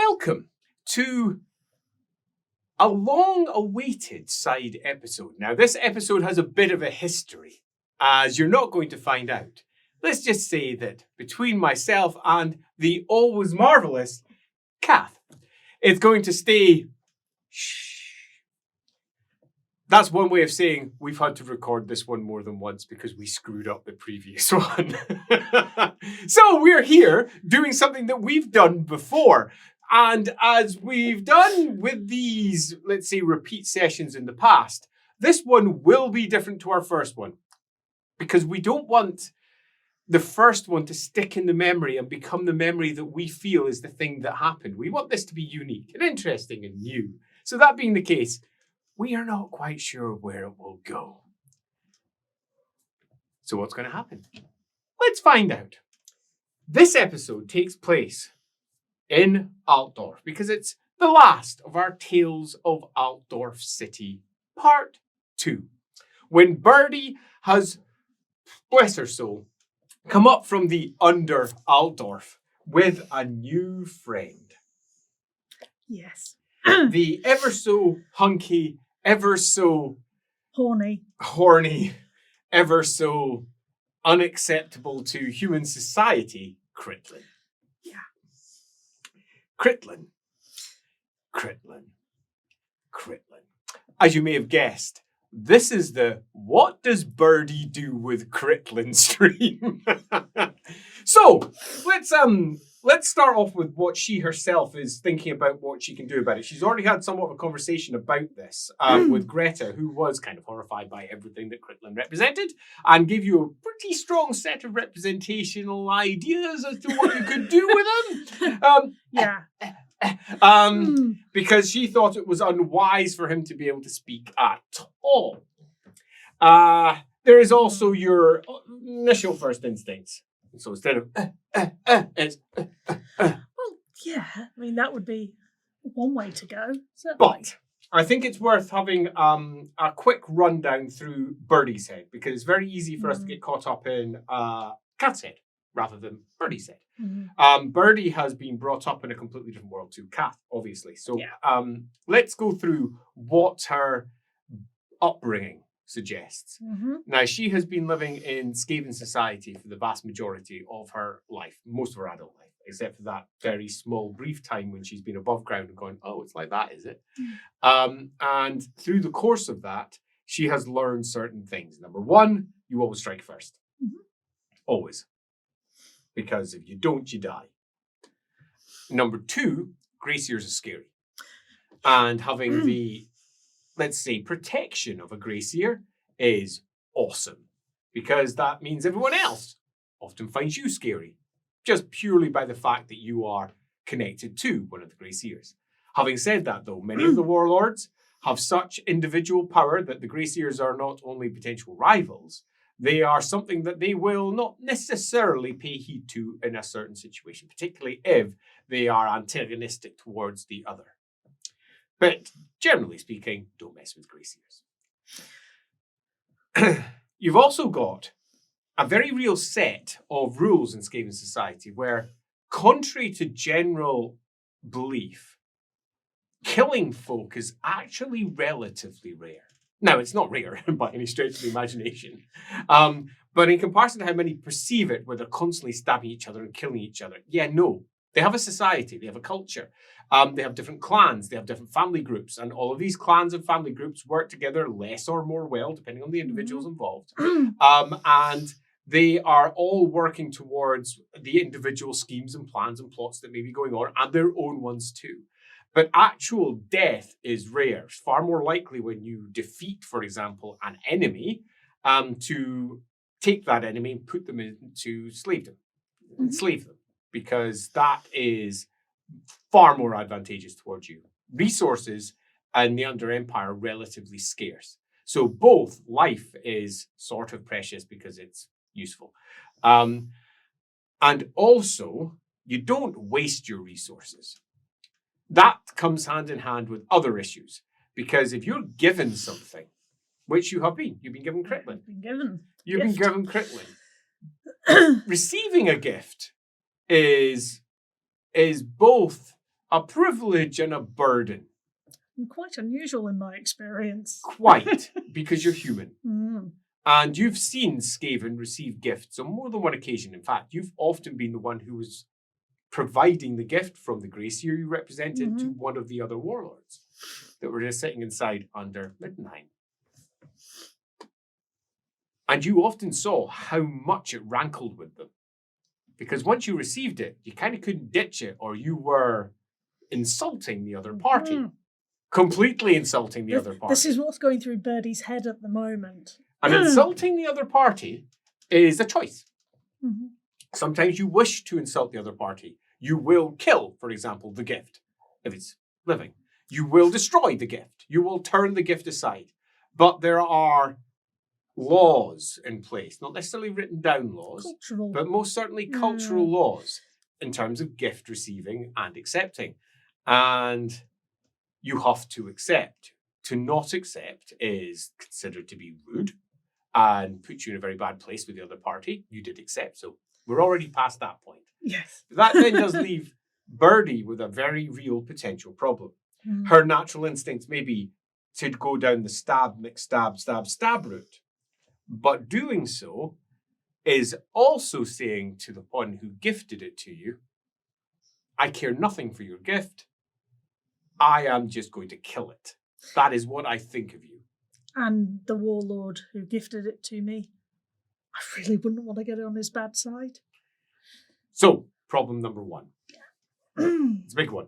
welcome to a long-awaited side episode. Now, this episode has a bit of a history, as you're not going to find out. Let's just say that between myself and the always marvellous Kath, it's going to stay shh. That's one way of saying we've had to record this one more than once because we screwed up the previous one. So we're here doing something that we've done before. And as we've done with these, let's say, repeat sessions in the past, this one will be different to our first one because we don't want the first one to stick in the memory and become the memory that we feel is the thing that happened. We want this to be unique and interesting and new. So that being the case, we are not quite sure where it will go. So what's going to happen? Let's find out. This episode takes place in Altdorf because it's the last of our Tales of Altdorf City Part 2. When Birdie has, bless her soul, come up from the under Altdorf with a new friend. Yes. The ever so hunky, ever so horny, ever so unacceptable to human society, Kitlin. Yeah. Kitlin. As you may have guessed, this is the What Does Birdie Do with Kitlin stream. So, let's start off with what she herself is thinking about what she can do about it. She's already had somewhat of a conversation about this with Greta, who was kind of horrified by everything that Kitlin represented and gave you a pretty strong set of representational ideas as to what you could do with him. Because she thought it was unwise for him to be able to speak at all. There is also your initial first instincts. So instead of it's Well, yeah, I mean, that would be one way to go. Certainly. But I think it's worth having a quick rundown through Birdie's head because it's very easy for us to get caught up in Kath's head rather than Birdie's head. Mm-hmm. Birdie has been brought up in a completely different world to Kath, obviously. So let's go through what her upbringing suggests. Mm-hmm. Now, she has been living in Skaven society for the vast majority of her life, most of her adult life, except for that very small, brief time when she's been above ground and going, oh, it's like that, is it? And through the course of that, she has learned certain things. Number one, you always strike first. Mm-hmm. Always. Because if you don't, you die. Number two, Graciers are scary. And having the, let's say, protection of a Gracier is awesome. Because that means everyone else often finds you scary. Just purely by the fact that you are connected to one of the Graciers. Having said that, though, many of the warlords have such individual power that the Graciers are not only potential rivals, they are something that they will not necessarily pay heed to in a certain situation, particularly if they are antagonistic towards the other. But generally speaking, don't mess with Graciers. You've also got a very real set of rules in Skaven society where, contrary to general belief, killing folk is actually relatively rare. Now, it's not rare by any stretch of the imagination. But in comparison to how many perceive it, where they're constantly stabbing each other and killing each other, no. They have a society, they have a culture, they have different clans, they have different family groups, and all of these clans and family groups work together less or more well, depending on the individuals involved. And they are all working towards the individual schemes and plans and plots that may be going on, and their own ones too. But actual death is rare. It's far more likely when you defeat, for example, an enemy, to take that enemy and put them into slavedom, enslave them, because that is far more advantageous towards you. Resources in the Under Empire are relatively scarce. So both life is sort of precious because it's useful. And also, you don't waste your resources. That comes hand in hand with other issues. Because if you're given something, which you have been, you've been given Kitlin. You've been given Kitlin. Receiving a gift is both a privilege and a burden. And quite unusual in my experience. Quite, because you're human. Mm. And you've seen Skaven receive gifts on more than one occasion. In fact, you've often been the one who was providing the gift from the Gracier you represented to one of the other warlords that were just sitting inside under Middenheim. And you often saw how much it rankled with them. Because once you received it, you kind of couldn't ditch it, or you were insulting the other party. Completely insulting the other party. This is what's going through Birdie's head at the moment. And insulting the other party is a choice. Mm-hmm. Sometimes you wish to insult the other party. You will kill, for example, the gift, if it's living. You will destroy the gift. You will turn the gift aside. But there are laws in place, not necessarily written down laws, Cultural. but most certainly cultural laws in terms of gift receiving and accepting. And you have to accept. To not accept is considered to be rude and puts you in a very bad place with the other party. You did accept, so we're already past that point. Yes. That then does leave Birdie with a very real potential problem. Her natural instincts may be to go down the stab, mix, stab route. But doing so is also saying to the one who gifted it to you, I care nothing for your gift. I am just going to kill it. That is what I think of you. And the warlord who gifted it to me, I really wouldn't want to get on his bad side. So, problem number one. It's a big one.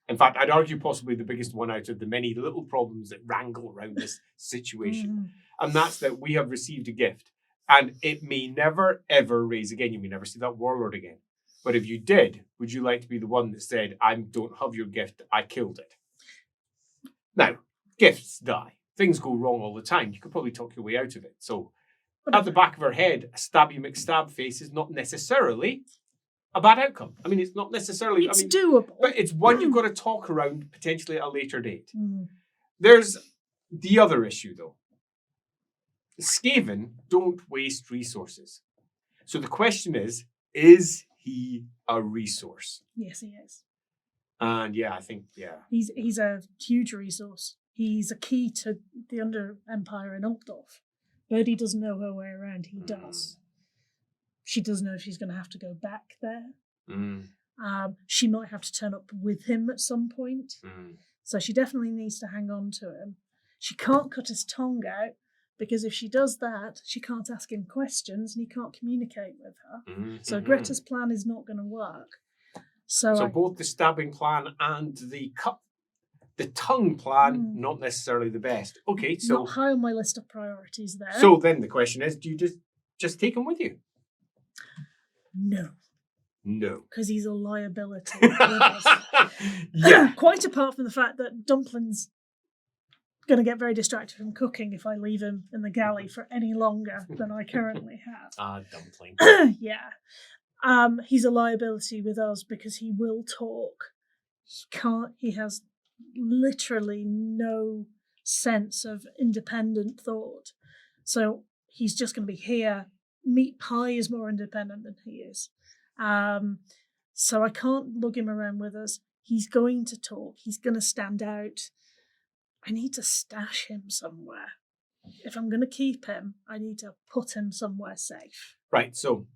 In fact, I'd argue possibly the biggest one out of the many little problems that wrangle around this situation. And that's that we have received a gift. And it may never, ever raise again. You may never see that warlord again. But if you did, would you like to be the one that said, I don't have your gift, I killed it? Now, gifts die. Things go wrong all the time. You could probably talk your way out of it. So, at the back of her head, a stabby McStab face is not necessarily a bad outcome. I mean, it's not necessarily... It's doable. But it's one you've got to talk around potentially at a later date. There's the other issue, though. Skaven don't waste resources. So the question is he a resource? Yes, he is. And yeah, I think, yeah. He's a huge resource. He's a key to the Under Empire in Altdorf. Birdie doesn't know her way around. He does. She does know she's going to have to go back there. She might have to turn up with him at some point. So she definitely needs to hang on to him. She can't cut his tongue out, because if she does that, she can't ask him questions and he can't communicate with her. So Greta's plan is not going to work. So both the stabbing plan and the tongue plan, not necessarily the best. Okay, so... Not high on my list of priorities there. So then the question is, do you just take him with you? No. No. Because he's a liability with us. Yeah. Quite apart from the fact that Dumpling's going to get very distracted from cooking if I leave him in the galley for any longer than I currently have. Dumpling. Yeah. He's a liability with us because he will talk. He has literally no sense of independent thought. So he's just going to be here. Meat Pie is more independent than he is. So I can't lug him around with us. He's going to talk. He's going to stand out. I need to stash him somewhere. If I'm going to keep him, I need to put him somewhere safe. Right, so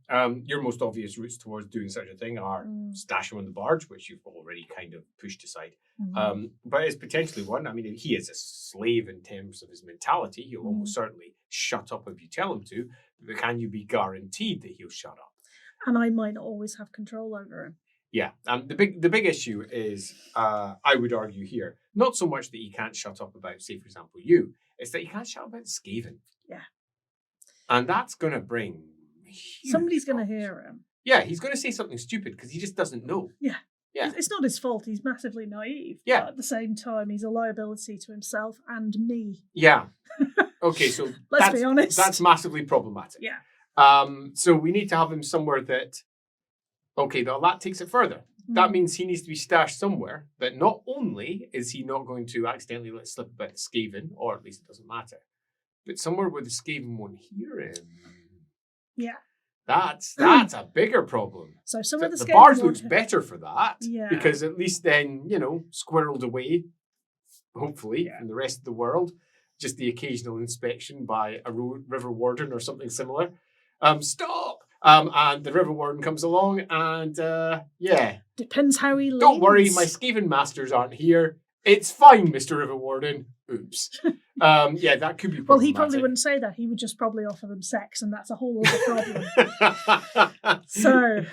your most obvious routes towards doing such a thing are stash him on the barge, which you've already kind of pushed aside. But it's potentially one. I mean, he is a slave in terms of his mentality. He'll almost certainly shut up if you tell him to. But can you be guaranteed that he'll shut up? And I might not always have control over him. Yeah, the big issue is, I would argue here, not so much that he can't shut up about, say, for example, you, it's that he can't shut up about Skaven. Yeah. And that's going to bring somebody's going to hear him. Yeah, he's going to say something stupid because he just doesn't know. Yeah. Yeah. It's not his fault. He's massively naive. Yeah. But at the same time, he's a liability to himself and me. Yeah. Okay, so let's be honest. That's massively problematic. Yeah. So we need to have him somewhere that, okay, that takes it further. That means he needs to be stashed somewhere that not only is he not going to accidentally let slip about the Skaven, or at least it doesn't matter, but somewhere where the Skaven won't hear him. Yeah. That's a bigger problem. So some of the The bars skating looks better for that. Yeah. Because at least then, squirreled away, hopefully, Yeah. from the rest of the world. Just the occasional inspection by a river warden or something similar. Stop! And the river warden comes along and, Depends how he leans. Don't worry, my Skaven masters aren't here. It's fine, Mr. River Warden. Oops. That could be problematic. Well, he probably wouldn't say that. He would just probably offer them sex, and that's a whole other problem. So.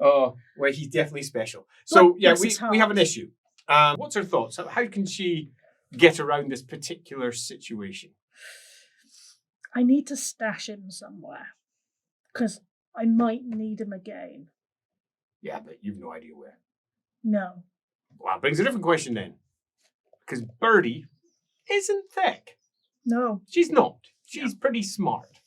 Oh, well, he's definitely special. So, But we have an issue. What's her thoughts? How can she get around this particular situation? I need to stash him somewhere, because I might need him again. Yeah, but you've no idea where. No. Well, that brings a different question then. Because Birdie isn't thick. No. She's not. She's pretty smart.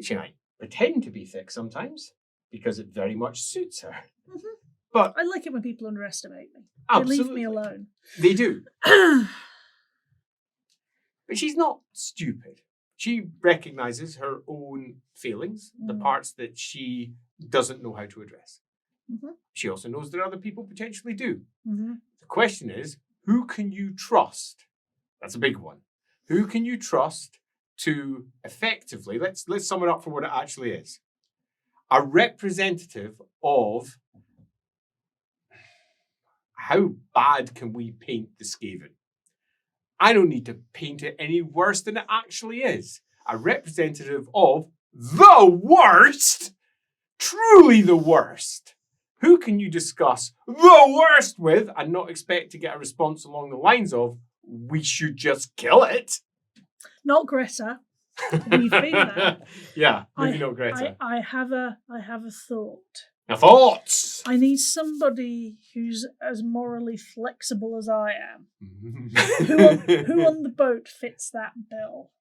She might pretend to be thick sometimes because it very much suits her. Mm-hmm. But I like it when people underestimate me. Absolutely. They leave me alone. They do. But she's not stupid. She recognizes her own failings, the parts that she doesn't know how to address. Mm-hmm. She also knows that other people potentially do. Mm-hmm. The question is, who can you trust? That's a big one. Who can you trust to effectively, let's sum it up for what it actually is. A representative of how bad can we paint the Skaven? I don't need to paint it any worse than it actually is. A representative of the worst, truly the worst. Who can you discuss the worst with and not expect to get a response along the lines of, we should just kill it? Not Greta. We've been there. Yeah, maybe not Greta. I have a thought. Now, thoughts! I need somebody who's as morally flexible as I am. Who on the boat fits that bill?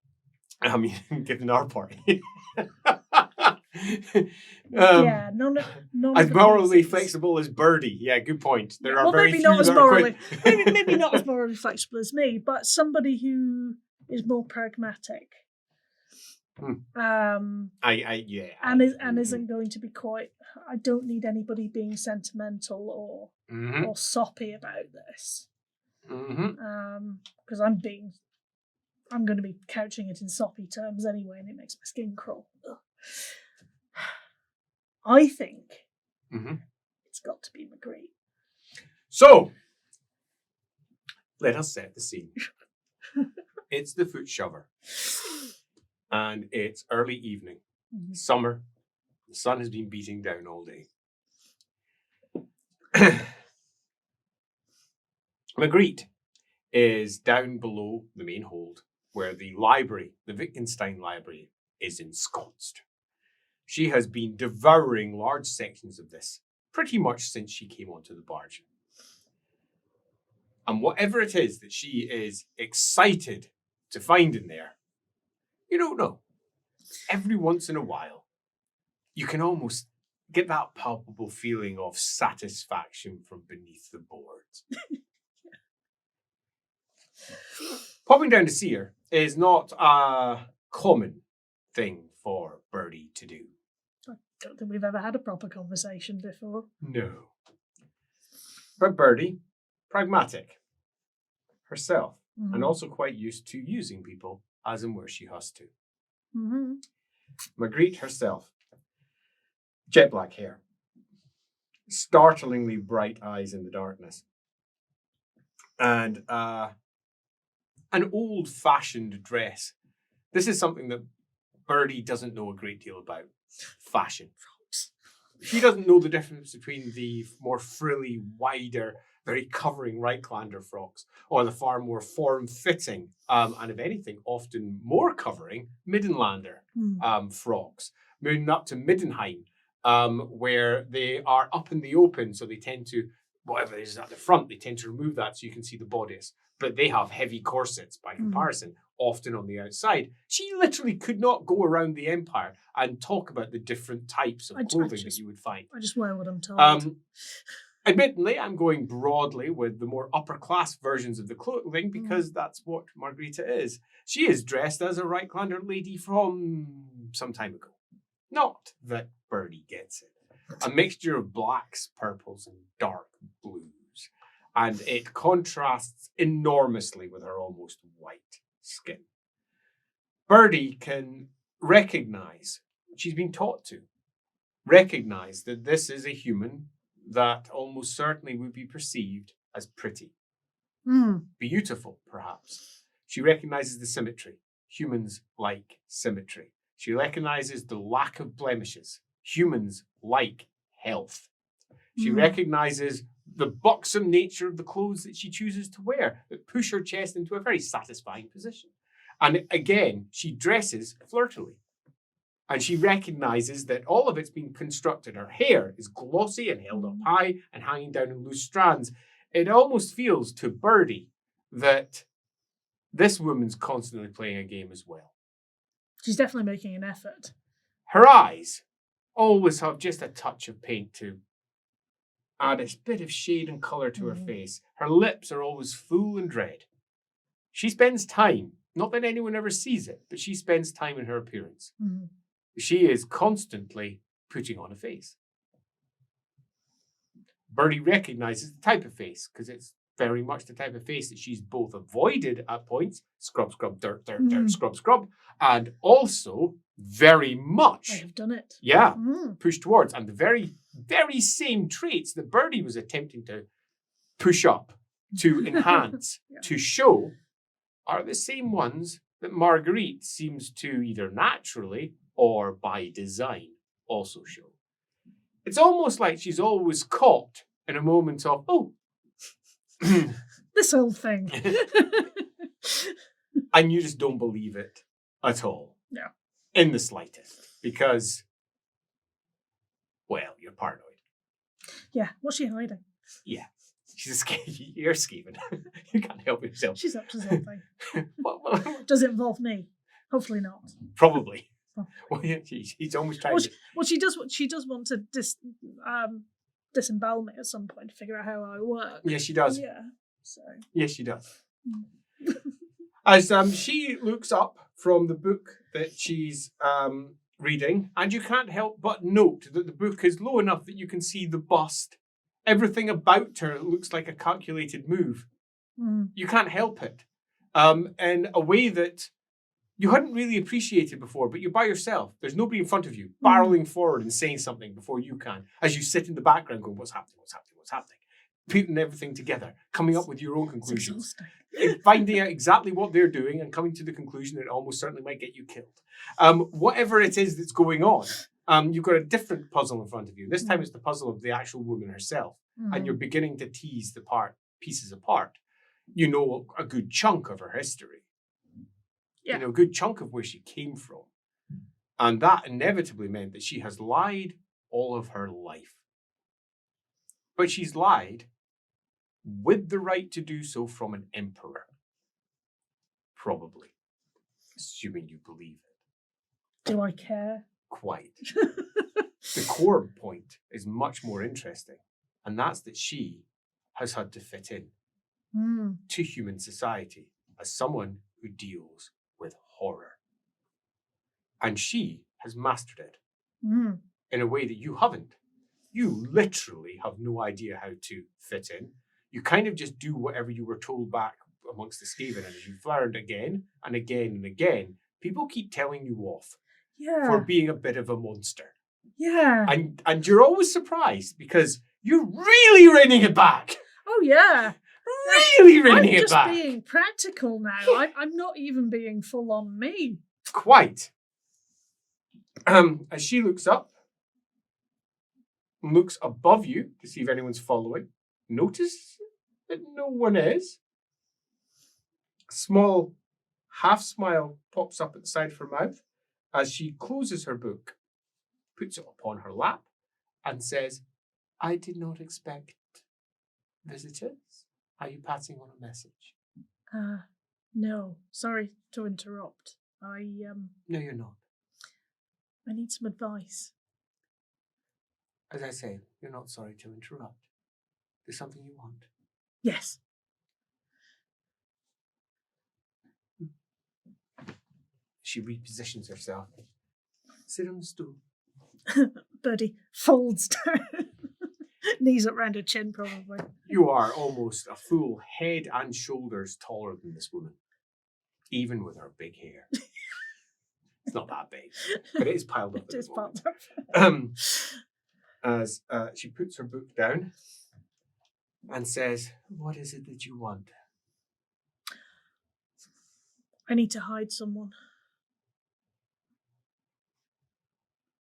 I mean, given our party. None as of morally flexible as Birdie. Yeah, good point. There are very maybe few not as that are morally, quite... maybe not as morally flexible as me, but somebody who is more pragmatic. And isn't going to be quite. I don't need anybody being sentimental or soppy about this. Because I'm going to be couching it in soppy terms anyway, and it makes my skin crawl. Ugh. I think it's got to be McGreet. So, let us set the scene. It's the foot shover. And it's early evening. Summer. The sun has been beating down all day. McGreet is down below the main hold where the library, the Wittgenstein library, is ensconced. She has been devouring large sections of this pretty much since she came onto the barge. And whatever it is that she is excited to find in there, you don't know. Every once in a while, you can almost get that palpable feeling of satisfaction from beneath the boards. Popping down to see her is not a common thing for Birdie to do. I don't think we've ever had a proper conversation before. No. But Birdie, pragmatic herself, and also quite used to using people as and where she has to. McGreet herself, jet black hair, startlingly bright eyes in the darkness, and an old-fashioned dress. This is something that Birdie doesn't know a great deal about. Fashion. She doesn't know the difference between the more frilly, wider, very covering Reiklander frocks or the far more form-fitting, and if anything, often more covering Middenlander frocks. Moving up to Middenheim, where they are up in the open, so they tend to, whatever is at the front, they tend to remove that so you can see the bodice. But they have heavy corsets by comparison, often on the outside. She literally could not go around the Empire and talk about the different types of clothing that you would find. I just wear what I'm told. Admittedly, I'm going broadly with the more upper-class versions of the clothing because that's what Margarita is. She is dressed as a Reiklander lady from some time ago. Not that Birdie gets it. A mixture of blacks, purples, and dark blues. And it contrasts enormously with her almost white skin. Birdie can recognize, she's been taught to, recognize that this is a human that almost certainly would be perceived as pretty. Beautiful, perhaps. She recognizes the symmetry. Humans like symmetry. She recognizes the lack of blemishes. Humans like health. She recognizes the buxom nature of the clothes that she chooses to wear that push her chest into a very satisfying position. And again, she dresses flirtily. And she recognizes that all of it's been constructed. Her hair is glossy and held up high and hanging down in loose strands. It almost feels to Birdie that this woman's constantly playing a game as well. She's definitely making an effort. Her eyes always have just a touch of paint to add a bit of shade and colour to her face. Her lips are always full and red. She spends time, not that anyone ever sees it, but she spends time in her appearance. She is constantly putting on a face. Birdie recognizes the type of face because it's very much the type of face that she's both avoided at points, scrub, scrub, dirt, dirt, dirt, scrub, scrub, and also very much. I have done it. Yeah, pushed towards. And the very, very same traits that Birdie was attempting to push up, to enhance, to show, are the same ones that McGreet seems to either naturally or by design also show. It's almost like she's always caught in a moment of, oh, this old thing. And you just don't believe it at all. Yeah. In the slightest. Because, well, you're paranoid. Yeah. What's she hiding? Yeah. You're scheming. You can't help yourself. She's up to something. Does it involve me? Hopefully not. Probably. Well, yeah, he's almost trying to... Well, she does want to disembowel me at some point to figure out how I work. Yes, she does. Yeah. So. Yes, she does. As she looks up from the book that she's reading, and you can't help but note that the book is low enough that you can see the bust. Everything about her looks like a calculated move. You can't help it. In a way that you hadn't really appreciated before, but you're by yourself. There's nobody in front of you barreling forward and saying something before you can, as you sit in the background going, what's happening, what's happening, what's happening? Putting everything together, coming up with your own conclusions, finding out exactly what they're doing and coming to the conclusion that it almost certainly might get you killed. Whatever it is that's going on, you've got a different puzzle in front of you. This time it's the puzzle of the actual woman herself, and you're beginning to tease the pieces apart. You know a good chunk of her history. You know, a good chunk of where she came from. And that inevitably meant that she has lied all of her life. But she's lied with the right to do so from an emperor. Probably. Assuming you believe it. Do I care? Quite. The core point is much more interesting. And that's that she has had to fit in to human society as someone who deals with horror. And she has mastered it in a way that you haven't. You literally have no idea how to fit in. You kind of just do whatever you were told back amongst the Skaven. And as you've learned again and again and again, people keep telling you off for being a bit of a monster. Yeah. And you're always surprised because you're really reining it back. Oh, yeah. Really reining it back. I'm just being practical now. I'm not even being full on me. Quite. As she looks up, looks above you to see if anyone's following, notice that no one is. A small half smile pops up at the side of her mouth as she closes her book, puts it upon her lap, and says, I did not expect visitors. Are you passing on a message? No. Sorry to interrupt. No, you're not. I need some advice. As I say, you're not sorry to interrupt. There's something you want. Yes. She repositions herself. Sit on the stool. Birdie folds down. Knees up round her chin, probably. You are almost a full head and shoulders taller than this woman, even with her big hair. It's not that big, but it is piled up. It is piled up. As she puts her book down and says, "What is it that you want?" I need to hide someone.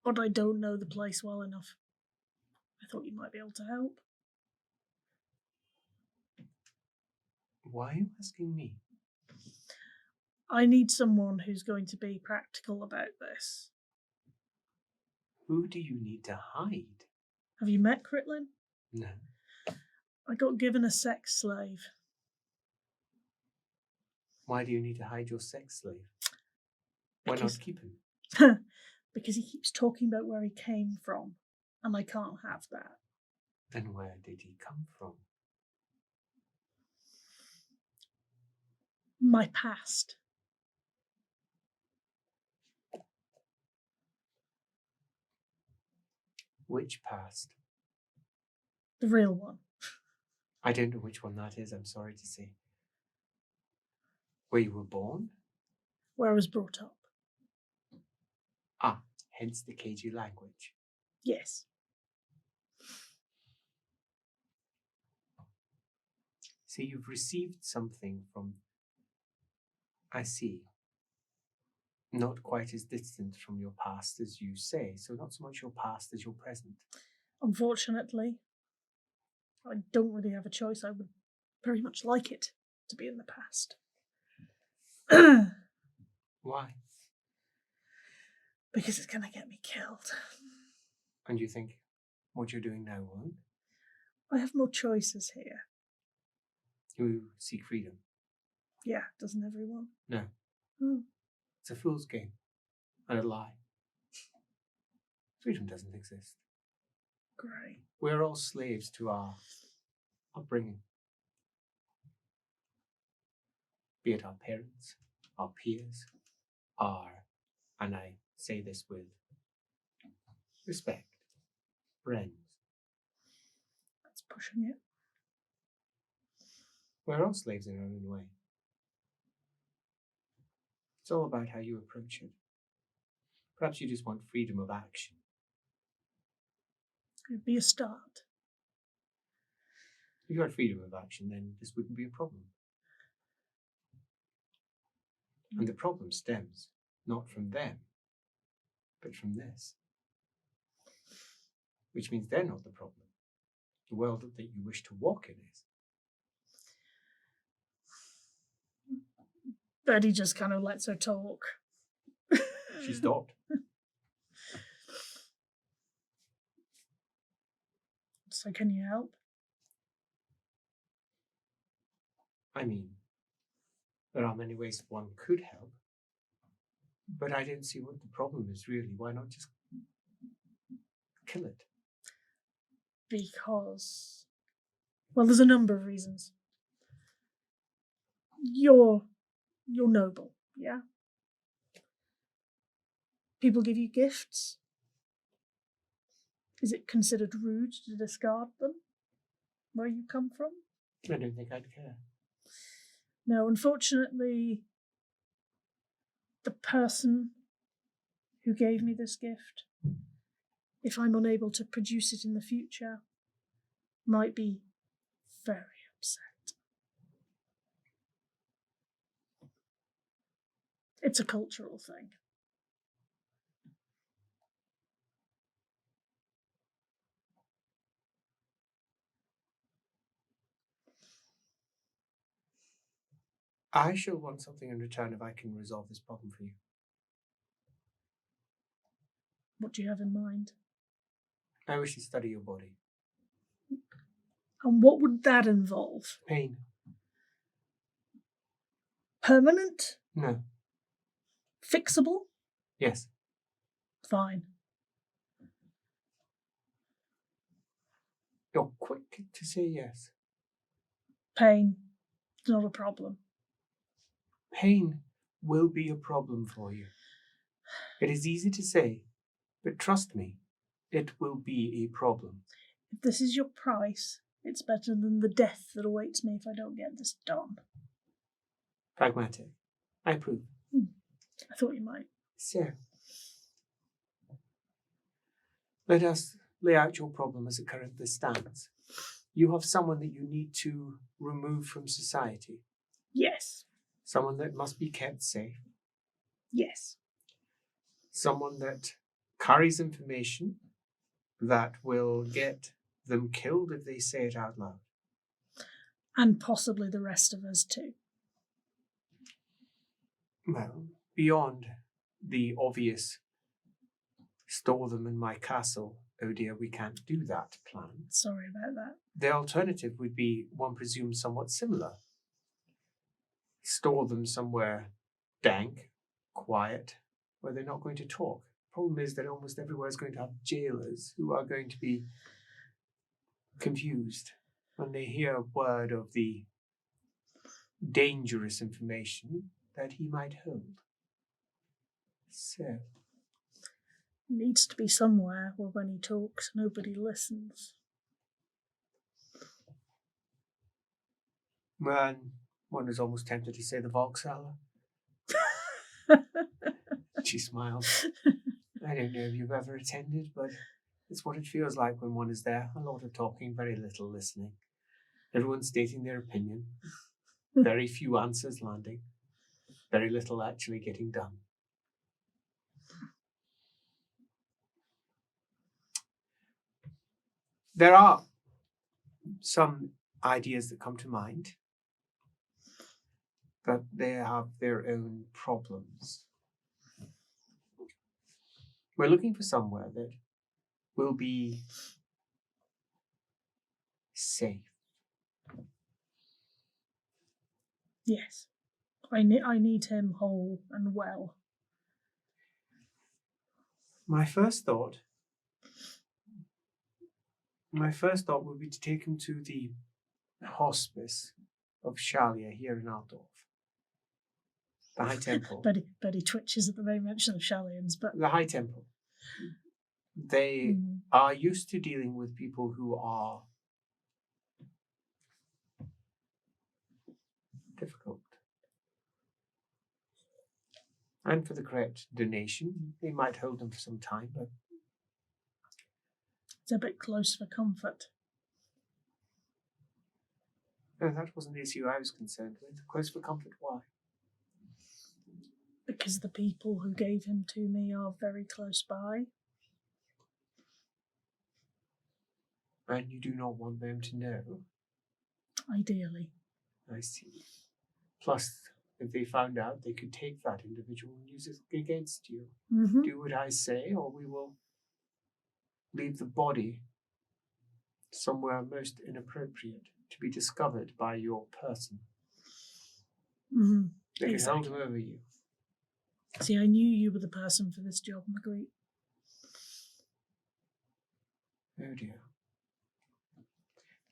But I don't know the place well enough. I thought you might be able to help. Why are you asking me? I need someone who's going to be practical about this. Who do you need to hide? Have you met Kitlin? No. I got given a sex slave. Why do you need to hide your sex slave? Why not keep him? Because he keeps talking about where he came from, and I can't have that. Then where did he come from? My past. Which past? The real one. I don't know which one that is, I'm sorry to say. Where you were born? Where I was brought up. Ah, hence the cagey language. Yes. So you've received something from... I see. Not quite as distant from your past as you say, so not so much your past as your present. Unfortunately, I don't really have a choice. I would very much like it to be in the past. Why? Because it's going to get me killed. And you think what you're doing now won't? I have more choices here. You seek freedom. Yeah, doesn't everyone? No. Hmm. It's a fool's game and a lie. Freedom doesn't exist. Great. We're all slaves to our upbringing. Be it our parents, our peers, and I say this with respect, friends. That's pushing it. We're all slaves in our own way. It's all about how you approach it. Perhaps you just want freedom of action. It'd be a start. If you had freedom of action, then this wouldn't be a problem. And the problem stems not from them, but from this. Which means they're not the problem. The world that you wish to walk in is. Birdie just kind of lets her talk. She stopped. So can you help? I mean, there are many ways one could help, but I don't see what the problem is really. Why not just kill it? Because, well, there's a number of reasons. You're noble, yeah? People give you gifts. Is it considered rude to discard them where you come from? I don't think I'd care. No, unfortunately, the person who gave me this gift, if I'm unable to produce it in the future, might be very upset. It's a cultural thing. I shall want something in return if I can resolve this problem for you. What do you have in mind? I wish to study your body. And what would that involve? Pain. Permanent? No. Fixable? Yes. Fine. You're quick to say yes. Pain. Not a problem. Pain will be a problem for you. It is easy to say, but trust me, it will be a problem. If this is your price, it's better than the death that awaits me if I don't get this done. Pragmatic. I approve. I thought you might. So, let us lay out your problem as it currently stands. You have someone that you need to remove from society. Yes. Someone that must be kept safe. Yes. Someone that carries information that will get them killed if they say it out loud. And possibly the rest of us too. Well, beyond the obvious store them in my castle, oh dear, we can't do that plan. Sorry about that. The alternative would be, one presumes, somewhat similar. Store them somewhere dank, quiet, where they're not going to talk. Problem is that almost everywhere is going to have jailers who are going to be confused when they hear a word of the dangerous information that he might hold. So, Needs to be somewhere where when he talks, nobody listens. one is almost tempted to say the Vauxhall. She smiled. I don't know if you've ever attended, but it's what it feels like when one is there. A lot of talking, very little listening. Everyone stating their opinion. Very few answers landing. Very little actually getting done. There are some ideas that come to mind, but they have their own problems. We're looking for somewhere that will be safe. Yes. I need him whole and well. My first thought would be to take him to the hospice of Shalia here in Altdorf. The High Temple. Birdie twitches at the very mention of Shallians, but... The High Temple. They are used to dealing with people who are difficult. And for the correct donation, they might hold them for some time, but it's a bit close for comfort. no, that wasn't the issue I was concerned with. Close for comfort, why? Because the people who gave him to me are very close by. And you do not want them to know? Ideally. I see. Plus, if they found out, they could take that individual and use it against you. Mm-hmm. Do what I say, or we will leave the body somewhere most inappropriate to be discovered by your person. Mm-hmm. They can hold him over you. See, I knew you were the person for this job, McGreet. Oh dear.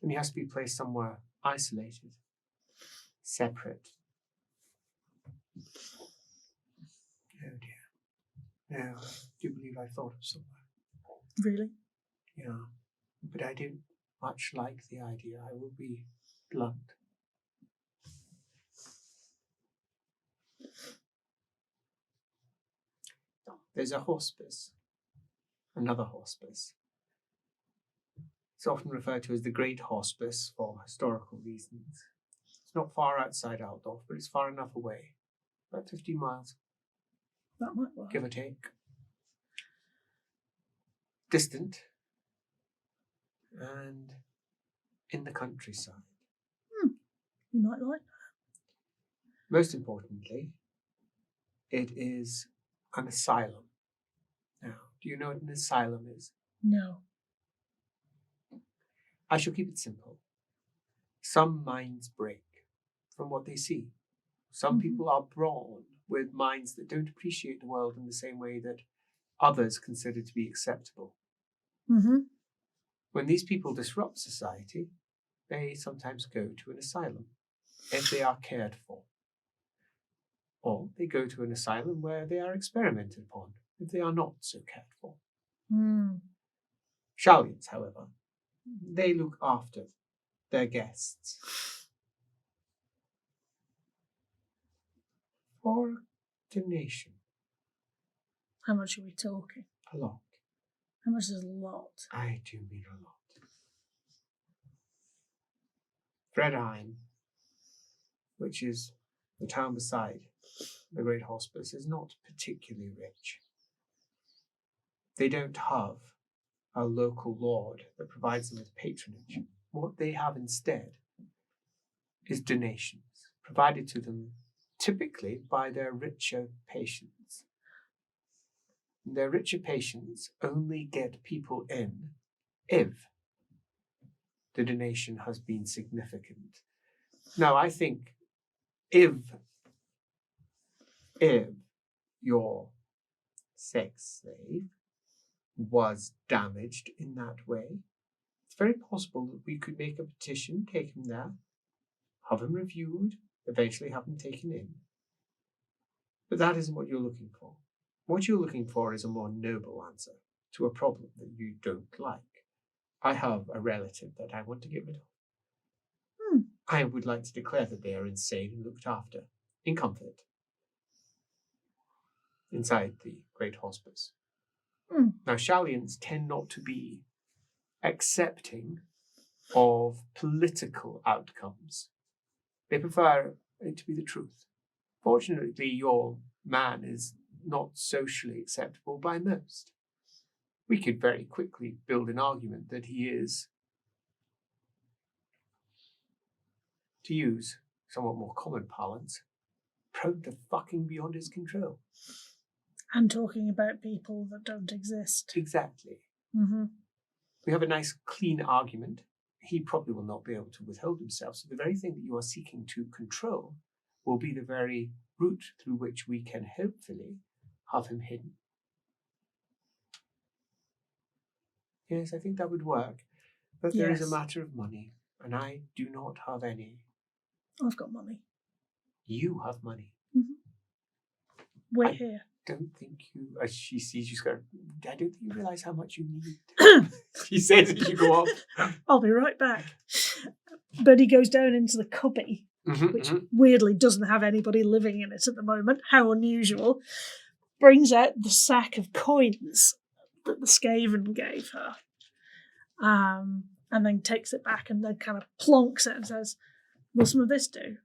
And he has to be placed somewhere isolated, separate. Oh dear. No, I do believe I thought of somewhere. Really? Yeah, but I don't much like the idea. I will be blunt. There's a hospice, another hospice. It's often referred to as the Great Hospice for historical reasons. It's not far outside Altdorf, but it's far enough away. About 50 miles. That might work. Give or take. Distant. And in the countryside. You might like that. Most importantly, it is an asylum. Now, do you know what an asylum is? No. I shall keep it simple. Some minds break from what they see. Some people are born with minds that don't appreciate the world in the same way that others consider to be acceptable. Mm-hmm. When these people disrupt society, they sometimes go to an asylum if they are cared for. Or they go to an asylum where they are experimented upon if they are not so cared for. Shallians, however, they look after their guests. For donation. How much are we talking? A lot. How much is a lot? I do mean a lot. Fredheim, which is the town beside the great hospice, is not particularly rich. They don't have a local lord that provides them with patronage. What they have instead is donations provided to them typically by their richer patients. Their richer patients only get people in if the donation has been significant. Now, I think if your sex slave was damaged in that way, it's very possible that we could make a petition, take him there, have him reviewed, eventually have him taken in. But that isn't what you're looking for. What you're looking for is a more noble answer to a problem that you don't like. I have a relative that I want to get rid of. I would like to declare that they are insane and looked after, in comfort, inside the great hospice. Now, Shallians tend not to be accepting of political outcomes. They prefer it to be the truth. Fortunately, your man is not socially acceptable by most. We could very quickly build an argument that he is, to use somewhat more common parlance, prone to fucking beyond his control. And talking about people that don't exist. Exactly. Mm-hmm. We have a nice, clean argument. He probably will not be able to withhold himself. So the very thing that you are seeking to control will be the very route through which we can hopefully have him hidden. Yes, I think that would work. But there is a matter of money, and I do not have any. I've got money. You have money. Mm-hmm. Wait here. Don't think you, as she sees you, go, I don't think you realise how much you need. She says as you go up. I'll be right back. Birdie goes down into the cubby, which weirdly doesn't have anybody living in it at the moment. How unusual. Brings out the sack of coins that the Skaven gave her. And then takes it back and then kind of plonks it and says, will some of this do?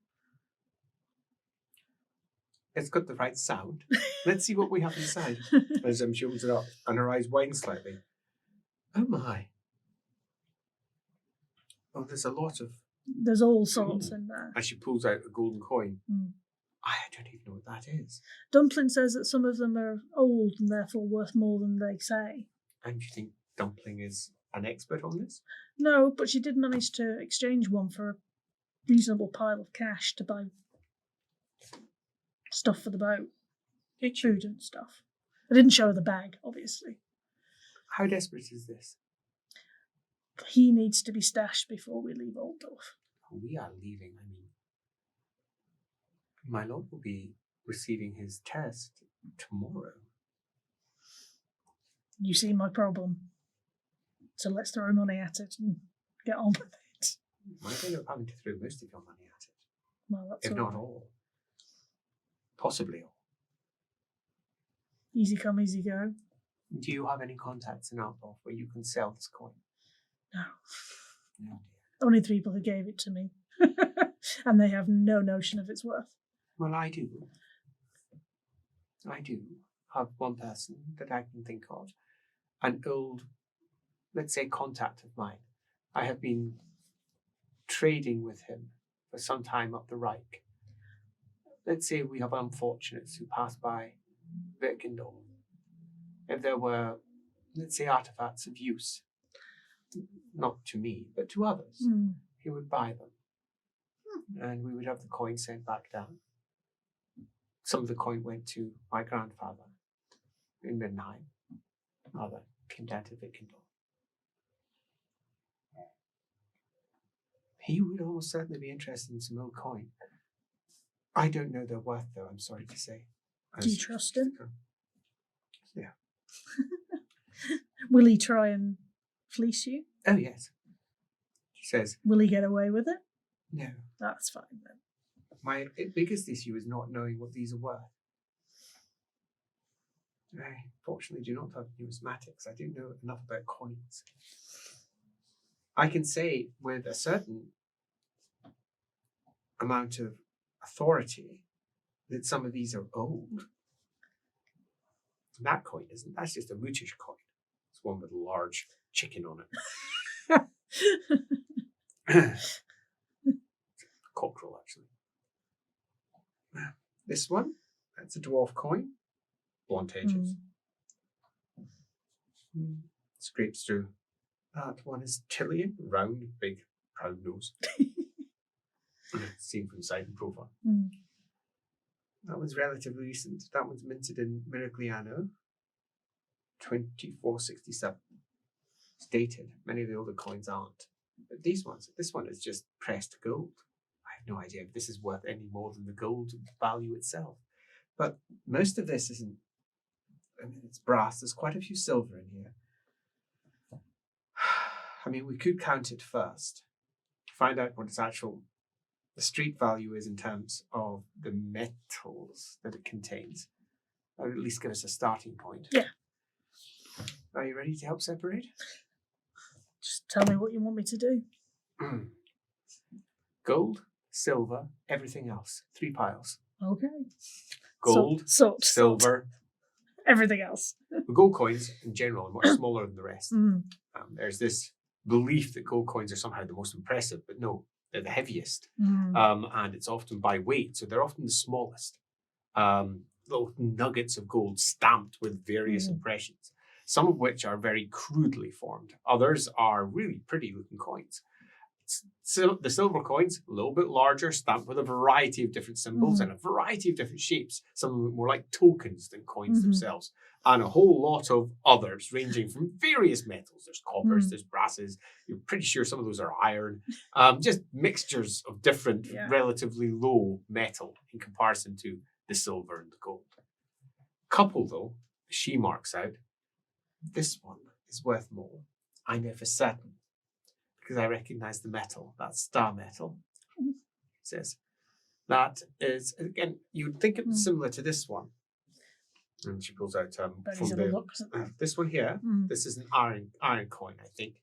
It's got the right sound. Let's see what we have inside. As she opens it up and her eyes widen slightly. Oh my. Oh, there's a lot of... There's all sorts in there. As she pulls out a golden coin. I don't even know what that is. Dumpling says that some of them are old and therefore worth more than they say. And you think Dumpling is an expert on this? No, but she did manage to exchange one for a reasonable pile of cash to buy stuff for the boat. Food and stuff. I didn't show her the bag, obviously. How desperate is this? He needs to be stashed before we leave Altdorf. We are leaving, I mean. My lord will be receiving his test tomorrow. You see my problem. So let's throw money at it and get on with it. Might end up having to throw most of your money at it. Well, that's if not all. Possibly all. Easy come, easy go. Do you have any contacts in Altdorf where you can sell this coin? No. No. Only 3 people who gave it to me. And they have no notion of its worth. Well, I do. I do have one person that I can think of. An old, let's say, contact of mine. I have been trading with him for some time up the Reich. Let's say we have unfortunates who pass by Birkendorf. If there were, let's say, artifacts of use, not to me, but to others, he would buy them. And we would have the coin sent back down. Some of the coin went to my grandfather in Middenheim. Other came down to Birkendorf. He would almost certainly be interested in some old coin. I don't know their worth, though, I'm sorry to say. Do you trust him? Yeah. Will he try and fleece you? Oh, yes. She says, Will he get away with it? no. That's fine then. My biggest issue is not knowing what these are worth. I fortunately do not have numismatics. I do know enough about coins. I can say with a certain amount of authority that some of these are old. That coin isn't. That's just a mootish coin. It's one with a large chicken on it. Cockerel, actually. This one, that's a dwarf coin. Blunt edges. Scrapes through. That one is Kitlin, round, big, proud nose. Seen from side and profile. That one's relatively recent. That one's minted in Miragliano, 2467. It's dated. Many of the older coins aren't. But these ones, this one is just pressed gold. I have no idea if this is worth any more than the gold value itself. But most of this isn't. I mean, it's brass. There's quite a few silver in here. I mean, we could count it first. Find out what its actual the street value is in terms of the metals that it contains. Or at least give us a starting point. Yeah. Are you ready to help separate? Just tell me what you want me to do. Gold, silver, everything else. 3 piles. Okay. Gold, Salt, silver. Everything else. The gold coins, in general, are much smaller than the rest. There's this belief that gold coins are somehow the most impressive, but no, they're the heaviest. And it's often by weight, so they're often the smallest. Little nuggets of gold stamped with various impressions, some of which are very crudely formed. Others are really pretty looking coins. So the silver coins, a little bit larger, stamped with a variety of different symbols and a variety of different shapes. Some of them more like tokens than coins themselves. And a whole lot of others ranging from various metals. There's coppers, there's brasses. You're pretty sure some of those are iron. Just mixtures of different, relatively low metal in comparison to the silver and the gold. Couple, though, she marks out, this one is worth more. I know for certain. Because I recognize the metal, that's star metal. It says that is, again, you'd think it was similar to this one. And she pulls out from this one here. This is an iron coin, I think.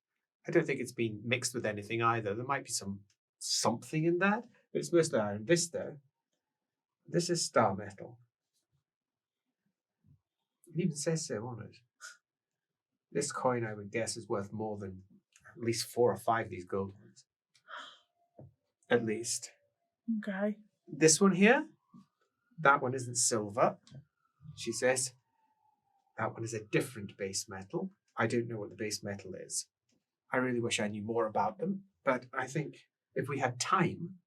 I don't think it's been mixed with anything either. There might be something in that, but it's mostly iron. This though, this is star metal. It even says so on it. This coin, I would guess, is worth more than at least 4 or 5 of these gold ones. At least. Okay. This one here, that one isn't silver. She says that one is a different base metal. I don't know what the base metal is. I really wish I knew more about them, but I think if we had time,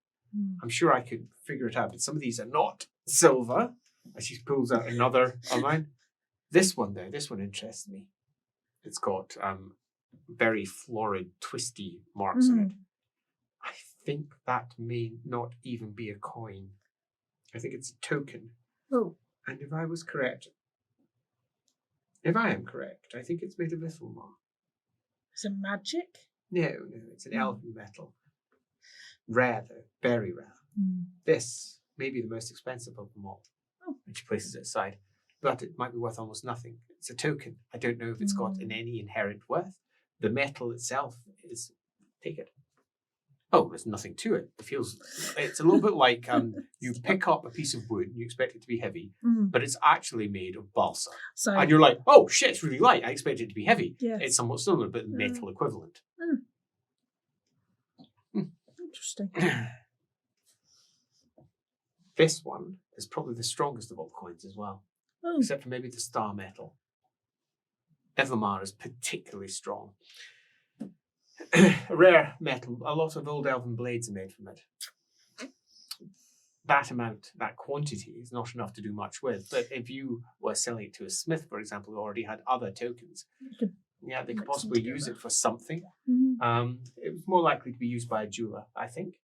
I'm sure I could figure it out. But some of these are not silver. And she pulls out another of mine. This one though, this one interests me. It's got very florid, twisty marks on it. I think that may not even be a coin. I think it's a token. Oh. And if I am correct, I think it's made of lithalmar. Is it magic? No, it's an elven metal. Rare though, very rare. This may be the most expensive of them all. And she places it aside. But it might be worth almost nothing. It's a token. I don't know if it's got any inherent worth. The metal itself is, take it. Oh, there's nothing to it. It's a little bit like you pick up a piece of wood and you expect it to be heavy, but it's actually made of balsa. And you're like, oh shit, it's really light. I expect it to be heavy. Yeah. It's somewhat similar, but metal equivalent. Interesting. This one is probably the strongest of all coins as well, except for maybe the star metal. Evamar is particularly strong. A rare metal. A lot of old elven blades are made from it. That amount, that quantity is not enough to do much with. But if you were selling it to a smith, for example, who already had other tokens, they could possibly use it for something. It was more likely to be used by a jeweler, I think.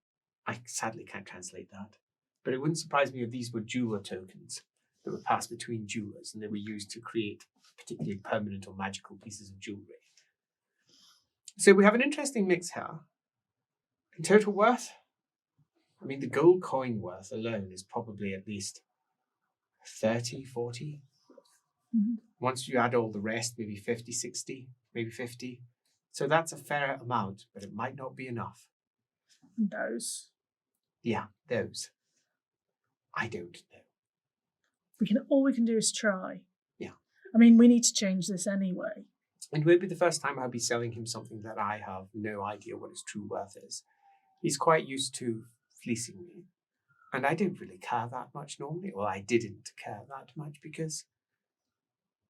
I sadly can't translate that. But it wouldn't surprise me if these were jeweler tokens that were passed between jewelers and they were used to create particularly permanent or magical pieces of jewelry. So we have an interesting mix here. In total worth, I mean, the gold coin worth alone is probably at least 30, 40. Mm-hmm. Once you add all the rest, maybe 50, 60, maybe 50. So that's a fair amount, but it might not be enough. Those. Yeah, those. I don't know. All we can do is try. Yeah. I mean, we need to change this anyway. And it won't be the first time I'll be selling him something that I have no idea what its true worth is. He's quite used to fleecing me. And I don't really care that much normally. Well, I didn't care that much because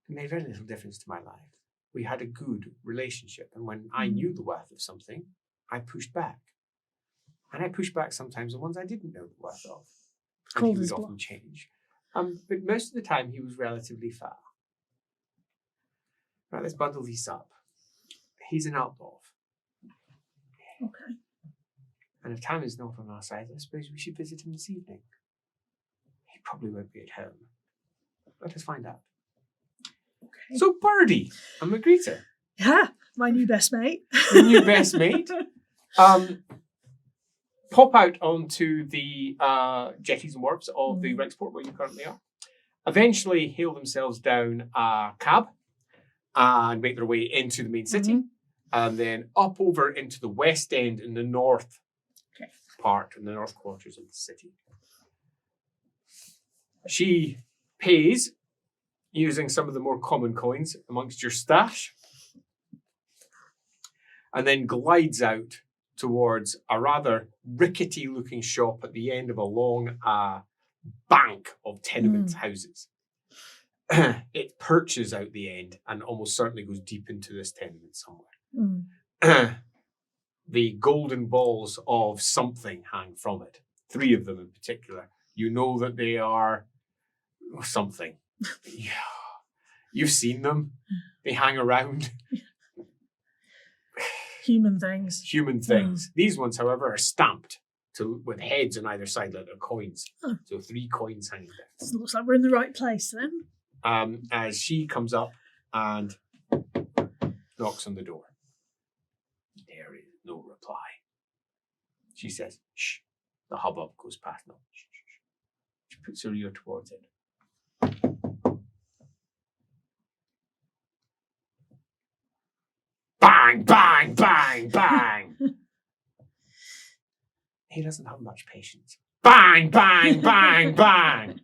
it made very little difference to my life. We had a good relationship. And when I knew the worth of something, I pushed back. And I pushed back sometimes the ones I didn't know the worth of. And he would often change. But most of the time, he was relatively fair. Right, let's bundle these up. He's in Altdorf. Okay. And if time is not on our side, I suppose we should visit him this evening. He probably won't be at home. Let us find out. Okay. So Birdie and McGreet. Yeah, my new best mate. Your new best mate. Pop out onto the jetties and wharves of the Rexport where you currently are. Eventually hail themselves down a cab and make their way into the main city. And then up over into the west end in the north part, in the north quarters of the city. She pays using some of the more common coins amongst your stash and then glides out towards a rather rickety looking shop at the end of a long bank of tenement houses. It perches out the end and almost certainly goes deep into this tenement somewhere. The golden balls of something hang from it. 3 of them in particular. You know that they are something. You've seen them. They hang around. Human things. Human things. These ones, however, are stamped with heads on either side like they're coins. So 3 coins hanging there. So it looks like we're in the right place then. As she comes up and knocks on the door. There is no reply. She says, shh. The hubbub goes past. No, shh, shh, shh. She puts her ear towards it. Bang, bang, bang, bang. He doesn't have much patience. Bang, bang, bang, bang.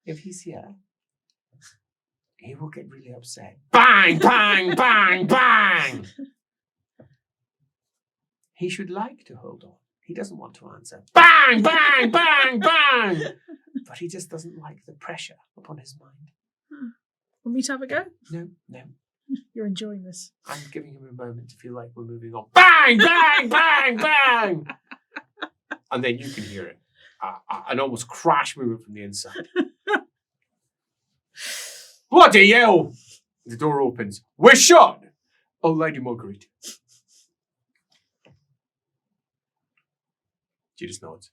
If he's here, he will get really upset. Bang, bang, bang, bang. He should like to hold on. He doesn't want to answer. Bang, bang, bang, bang. But he just doesn't like the pressure upon his mind. Want me to have a go? No, no. You're enjoying this. I'm giving him a moment to feel like we're moving on. Bang, bang, bang, bang. And then you can hear it. An almost crash movement from the inside. Bloody hell! The door opens. We're shut! Oh, Lady McGreet. She just nods.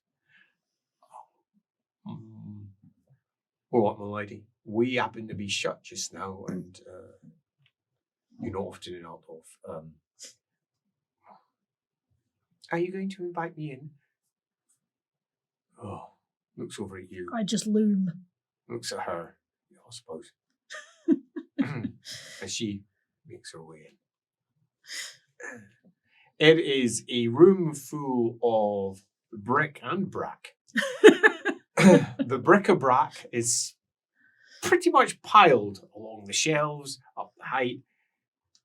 Well, what, my lady? We happen to be shut just now, and you're not often in Altdorf. Are you going to invite me in? Oh, looks over at you. I just loom. Looks at her, I suppose. As she makes her way in. It is a room full of brick and brack. The bric-a-brac is pretty much piled along the shelves, up the height.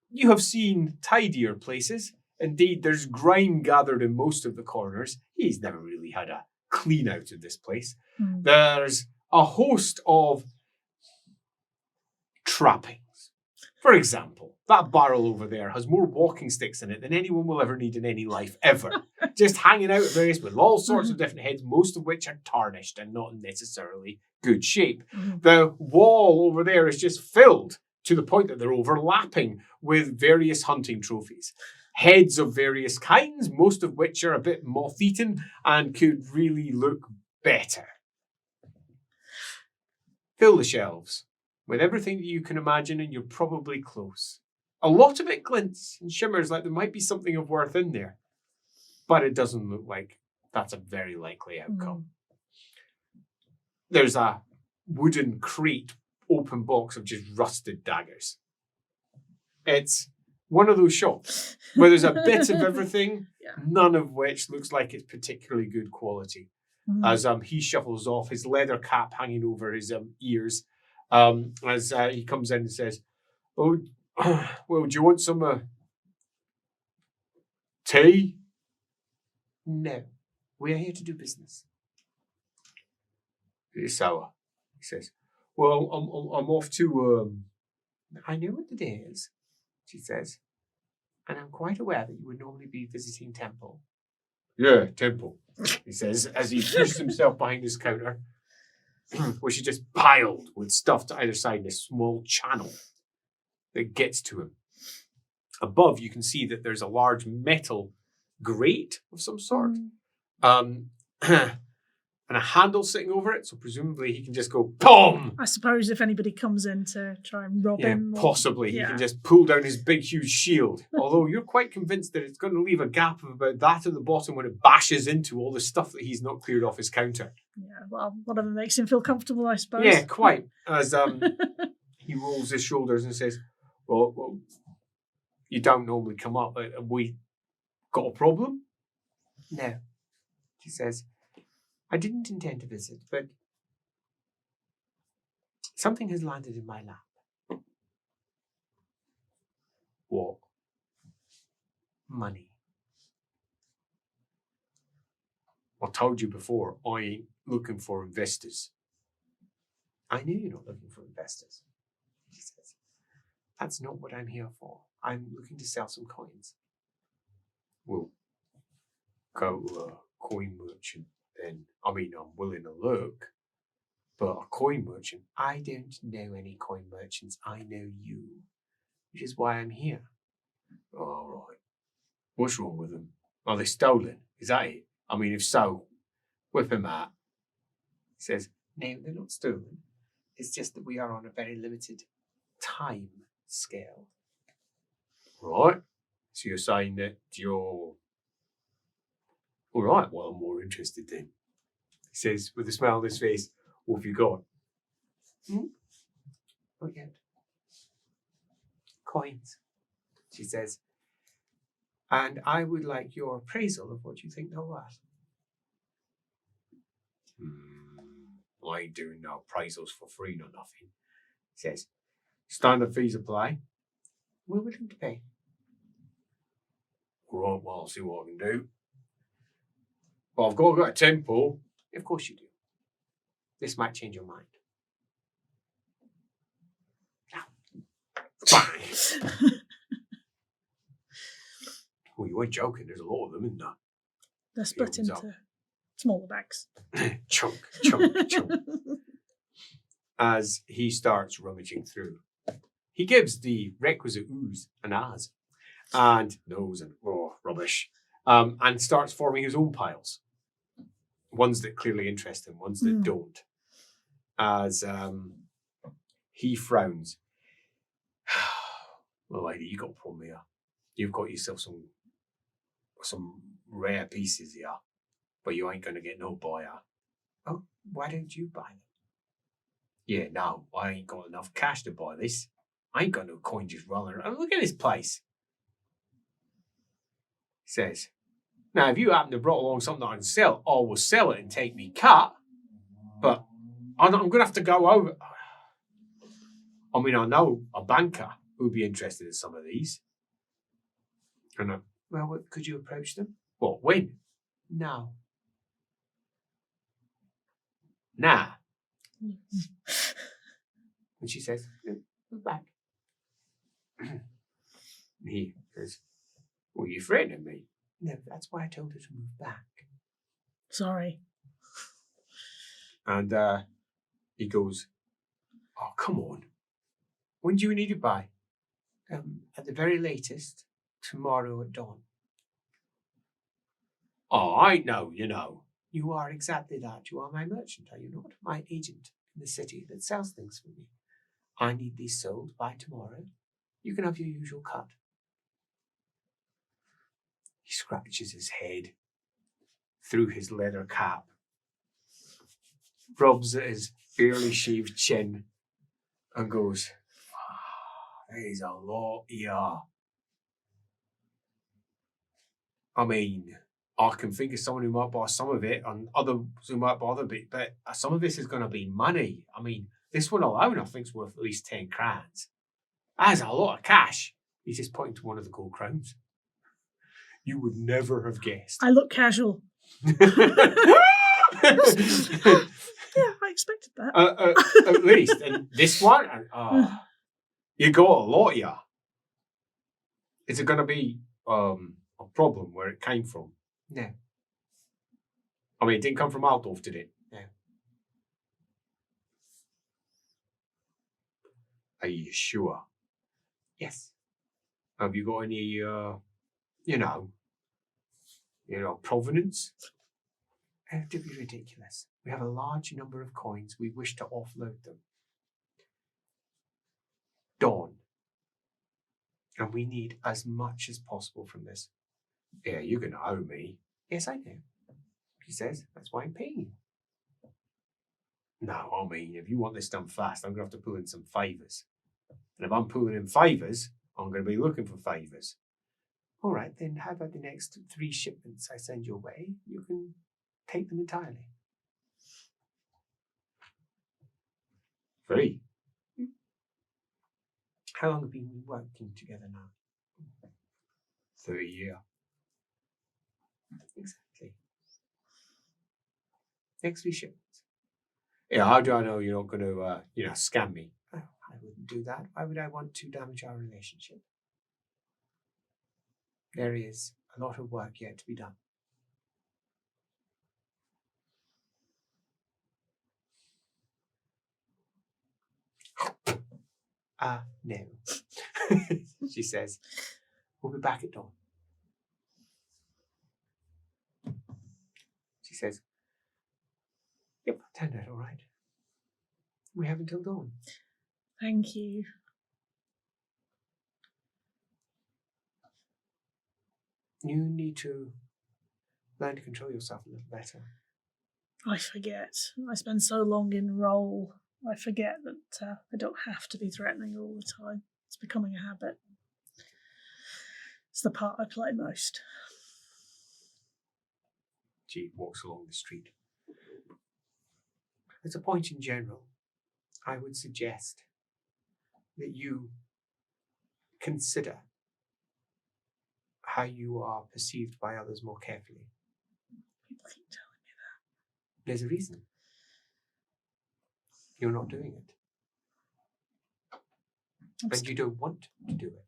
You have seen tidier places. Indeed, there's grime gathered in most of the corners. He's never really had a clean out of this place. There's a host of trappings. For example, that barrel over there has more walking sticks in it than anyone will ever need in any life, ever. Just hanging out at various with all sorts of different heads, most of which are tarnished and not in necessarily good shape. The wall over there is just filled to the point that they're overlapping with various hunting trophies. Heads of various kinds, most of which are a bit moth-eaten and could really look better. Fill the shelves with everything that you can imagine, and you're probably close. A lot of it glints and shimmers like there might be something of worth in there, but it doesn't look like that's a very likely outcome. There's a wooden crate, open box of just rusted daggers. It's one of those shops where there's a bit of everything, none of which looks like it's particularly good quality. As he shuffles off, his leather cap hanging over his ears, as he comes in and says, "Oh, well, do you want some tea?" "No, we are here to do business." "It's sour," he says. "Well, I'm off to, I know what it is," she says, "and I'm quite aware that you would normally be visiting Temple." "Yeah, Temple," he says, as he pushes himself behind his counter, which is just piled with stuff to either side in a small channel that gets to him. Above, you can see that there's a large metal grate of some sort. And a handle sitting over it, so presumably he can just go POM! I suppose if anybody comes in to try and rob him. Possibly. He can just pull down his big, huge shield. Although you're quite convinced that it's going to leave a gap of about that at the bottom when it bashes into all the stuff that he's not cleared off his counter. Yeah, well, whatever makes him feel comfortable, I suppose. Yeah, quite. As he rolls his shoulders and says, well, you don't normally come up. Have we got a problem?" "No," she says. "I didn't intend to visit, but something has landed in my lap." "What?" "Money. I told you before, I ain't looking for investors." "I knew you're not looking for investors," she says. "That's not what I'm here for. I'm looking to sell some coins." "Well, go to a coin merchant then. I mean, I'm willing to look, but a coin merchant..." "I don't know any coin merchants. I know you, which is why I'm here." "All right. What's wrong with them? Are they stolen? Is that it? I mean, if so, whip him out." He says, "No, they're not stolen. It's just that we are on a very limited time scale." "Right. So you're saying that you're..." "All right, well, I'm more interested then," he says with a smile on his face. "What have you got?" "Not yet." "Coins," she says. "And I would like your appraisal of what you think they're worth." "I ain't doing no appraisals for free nor nothing," he says. "Standard fees apply." "We're willing to pay." "All right, well, I'll see what I can do. But I've got to go to Temple." "Of course you do. This might change your mind." Bang! Well, you weren't joking. There's a lot of them, isn't there? They're split into smaller bags. Chunk, chunk, chunk. As he starts rummaging through, he gives the requisite oohs and ahs and no's and rubbish, and starts forming his own piles. Ones that clearly interest him, ones that don't. As he frowns. "Well, lady, you got a problem here. You've got yourself some rare pieces here, but you ain't going to get no buyer." "Oh, why don't you buy them?" "Yeah, no, I ain't got enough cash to buy this. I ain't got no coin just rolling around. Look at this place." He says, "Now, if you happen to brought along something I can sell, I will sell it and take me cut. But I'm going to have to go over. I mean, I know a banker who'd be interested in some of these." And "Well, could you approach them?" "What, when?" "Now." "Nah." And she says, "Move back." He says, "Well, you threatening me?" "No, that's why I told her to move back." "Sorry." And he goes, "Oh, come on. When do you need it by?" "At the very latest, tomorrow at dawn." "Oh, I know, you know." "You are exactly that. You are my merchant, are you not? My agent in the city that sells things for me. I need these sold by tomorrow. You can have your usual cut. He scratches his head through his leather cap, rubs at his barely shaved chin, and goes, there's a lot here. I mean, I can think of someone who might buy some of it and others who might buy other bit, but some of this is going to be money. I mean, this one alone I think is worth at least 10 crowns. That's a lot of cash. He's just pointing to one of the gold crowns. You would never have guessed. I look casual. Yeah, I expected that. At least. And this one, you got a lot here. Is it going to be a problem where it came from? No. I mean, it didn't come from Altdorf, did it? No. Are you sure? Yes. Have you got any, provenance? To be ridiculous. We have a large number of coins. We wish to offload them. Dawn. And we need as much as possible from this. Yeah, you're going to owe me. Yes, I know. She says, that's why I'm paying you. No, I mean, if you want this done fast, I'm going to have to pull in some favours. And if I'm pulling in favours, I'm going to be looking for favours. All right, then how about the next 3 shipments I send your way? You can take them entirely. 3? How long have we been working together now? 30 years. Exactly. Next 3 shipments. Yeah, how do I know you're not going to, scam me? Oh, I wouldn't do that. Why would I want to damage our relationship? There is a lot of work yet to be done. No. She says, we'll be back at dawn. She says, yep, turned out all right. We have until dawn. Thank you. You need to learn to control yourself a little better. I forget. I spend so long in role. I forget that I don't have to be threatening all the time. It's becoming a habit. It's the part I play most. She walks along the street. As a point in general, I would suggest that you consider how you are perceived by others more carefully. People keep telling me that. There's a reason. You're not doing it. And you don't want to do it.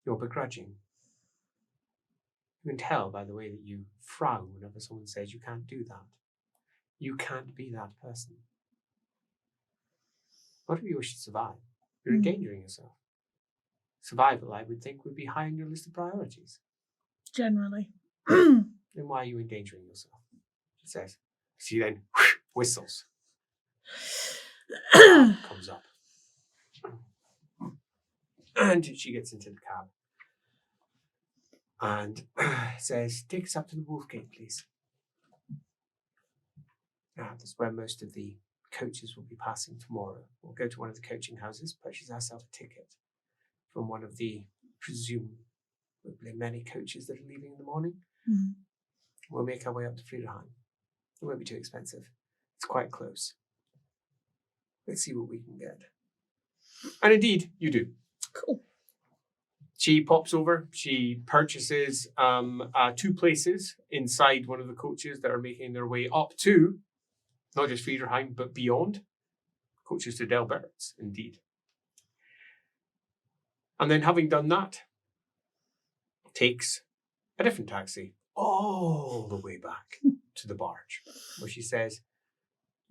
You're begrudging. You can tell by the way that you frown whenever someone says you can't do that. You can't be that person. What if you wish to survive? You're endangering yourself. Survival, I would think, would be high on your list of priorities. Generally. Then why are you endangering yourself? She says. She then whistles. Comes up. And she gets into the cab. And says, take us up to the Wolf Gate, please. That's where most of the coaches will be passing tomorrow. We'll go to one of the coaching houses, purchase ourselves a ticket from one of the presumably many coaches that are leaving in the morning. Mm. We'll make our way up to Friedrichshain. It won't be too expensive. It's quite close. Let's see what we can get. And indeed, you do. Cool. She pops over. She purchases 2 places inside one of the coaches that are making their way up to not just Friedrichshain, but beyond. Coaches to Delberts, indeed. And then having done that, takes a different taxi all the way back to the barge, where she says,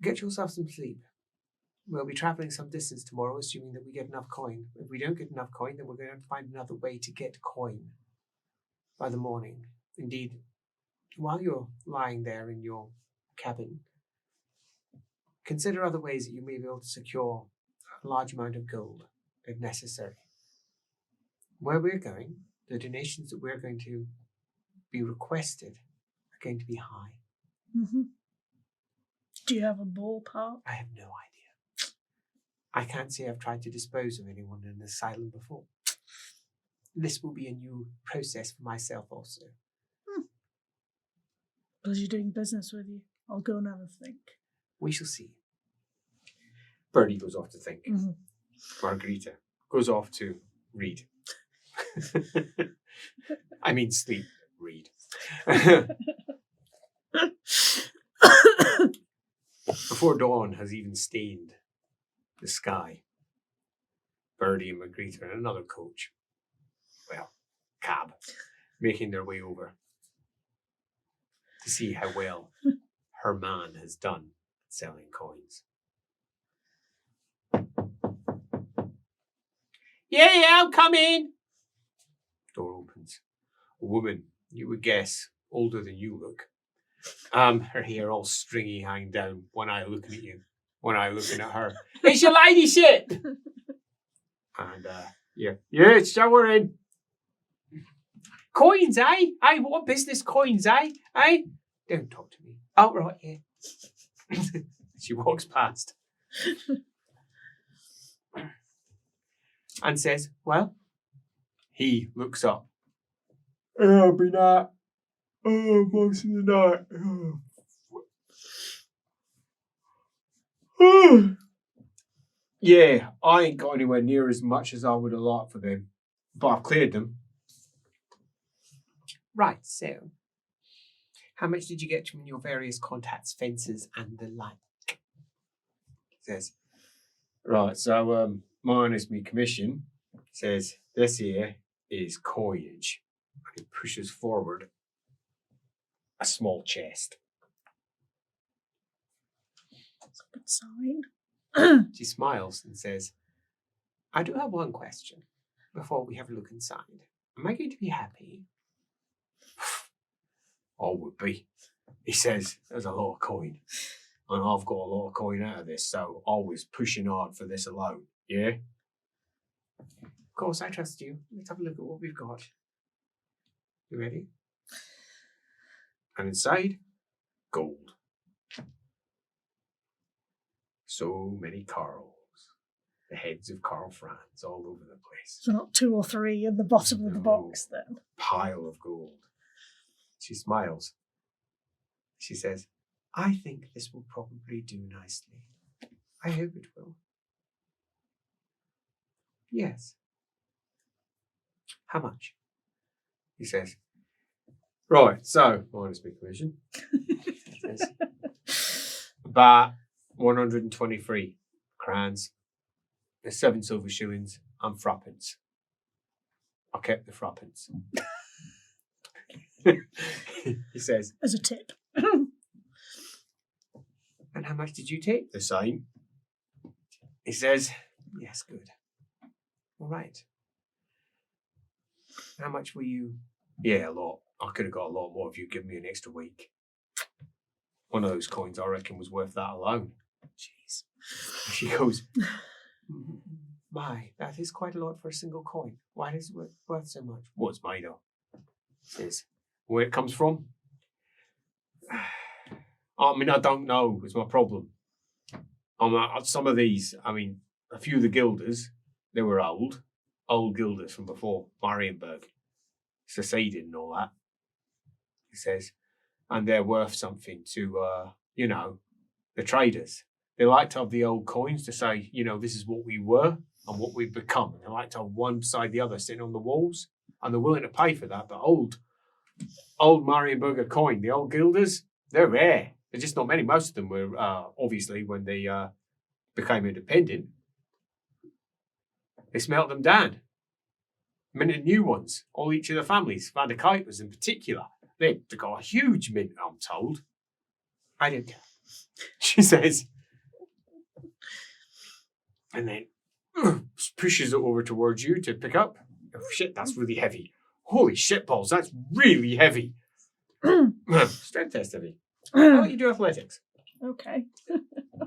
get yourself some sleep. We'll be travelling some distance tomorrow, assuming that we get enough coin. If we don't get enough coin, then we're going to have to find another way to get coin by the morning. Indeed, while you're lying there in your cabin, consider other ways that you may be able to secure a large amount of gold. if necessary. Where we're going, the donations that we're going to be requested are going to be high. Mm-hmm. Do you have a ballpark? I have no idea. I can't say I've tried to dispose of anyone in an asylum before. This will be a new process for myself also. Pleasure doing business with you. I'll go and have a think. We shall see. Birdie goes off to think. Mm-hmm. Margarita goes off to read. I mean sleep, read. Before dawn has even stained the sky, Birdie and McGreet are in another coach. Well, cab, making their way over to see how well her man has done selling coins. Yeah, I'm coming. Door opens. A woman, you would guess, older than you look. Her hair all stringy, hanging down. One eye looking at you, one eye looking at her. It's your ladyship. And yeah, shower in. Coins, eh? Aye, what business coins, eh? Aye? Don't talk to me. Oh, right, yeah. She walks past. And says, well, he looks up. I've been out most of the night. Yeah, I ain't got anywhere near as much as I would have liked for them, but I've cleared them. Right, so how much did you get from your various contacts, fences, and the like? Says, right, so minus me commission. Says, this here is coinage. And he pushes forward a small chest. That's a good sign. She smiles and says, I do have one question before we have a look inside. Am I going to be happy? I would be. He says, there's a lot of coin. And I've got a lot of coin out of this, so always pushing hard for this alone. Yeah? Of course, I trust you. Let's have a look at what we've got. You ready? And inside, gold. So many Carls. The heads of Carl Franz all over the place. So not 2 or 3 in the bottom of the box then. Pile of gold. She smiles. She says, I think this will probably do nicely. I hope it will. Yes. How much? He says, right, so, minus big commission. About 123 crowns. There's 7 silver shillings and threepence. I kept the threepence. He says, as a tip. And how much did you take? The same. He says, yes, good. All right. How much were you? Yeah, a lot. I could have got a lot more if you'd given me an extra week. One of those coins, I reckon, was worth that alone. Jeez. And she goes, my, that is quite a lot for a single coin. Why is it worth so much? What's made of? Says, where it comes from? I mean, I don't know. It's my problem. Some of these, I mean, a few of the guilders, they were old guilders from before Marienburg, seceded and all that. He says, and they're worth something to, the traders. They like to have the old coins to say, this is what we were and what we've become. They like to have one beside the other sitting on the walls, and they're willing to pay for that. The old Marienburger coin, the old guilders, they're rare. There's just not many. Most of them were, obviously, when they became independent, they smelt them down. Minted new ones. All each of the families, Van der Kuipers in particular, they got a huge mint, I'm told. I don't care. She says, and then pushes it over towards you to pick up. Oh, shit, that's really heavy. Holy shit balls, that's really heavy. Strength test heavy. I'll let you do athletics. Okay.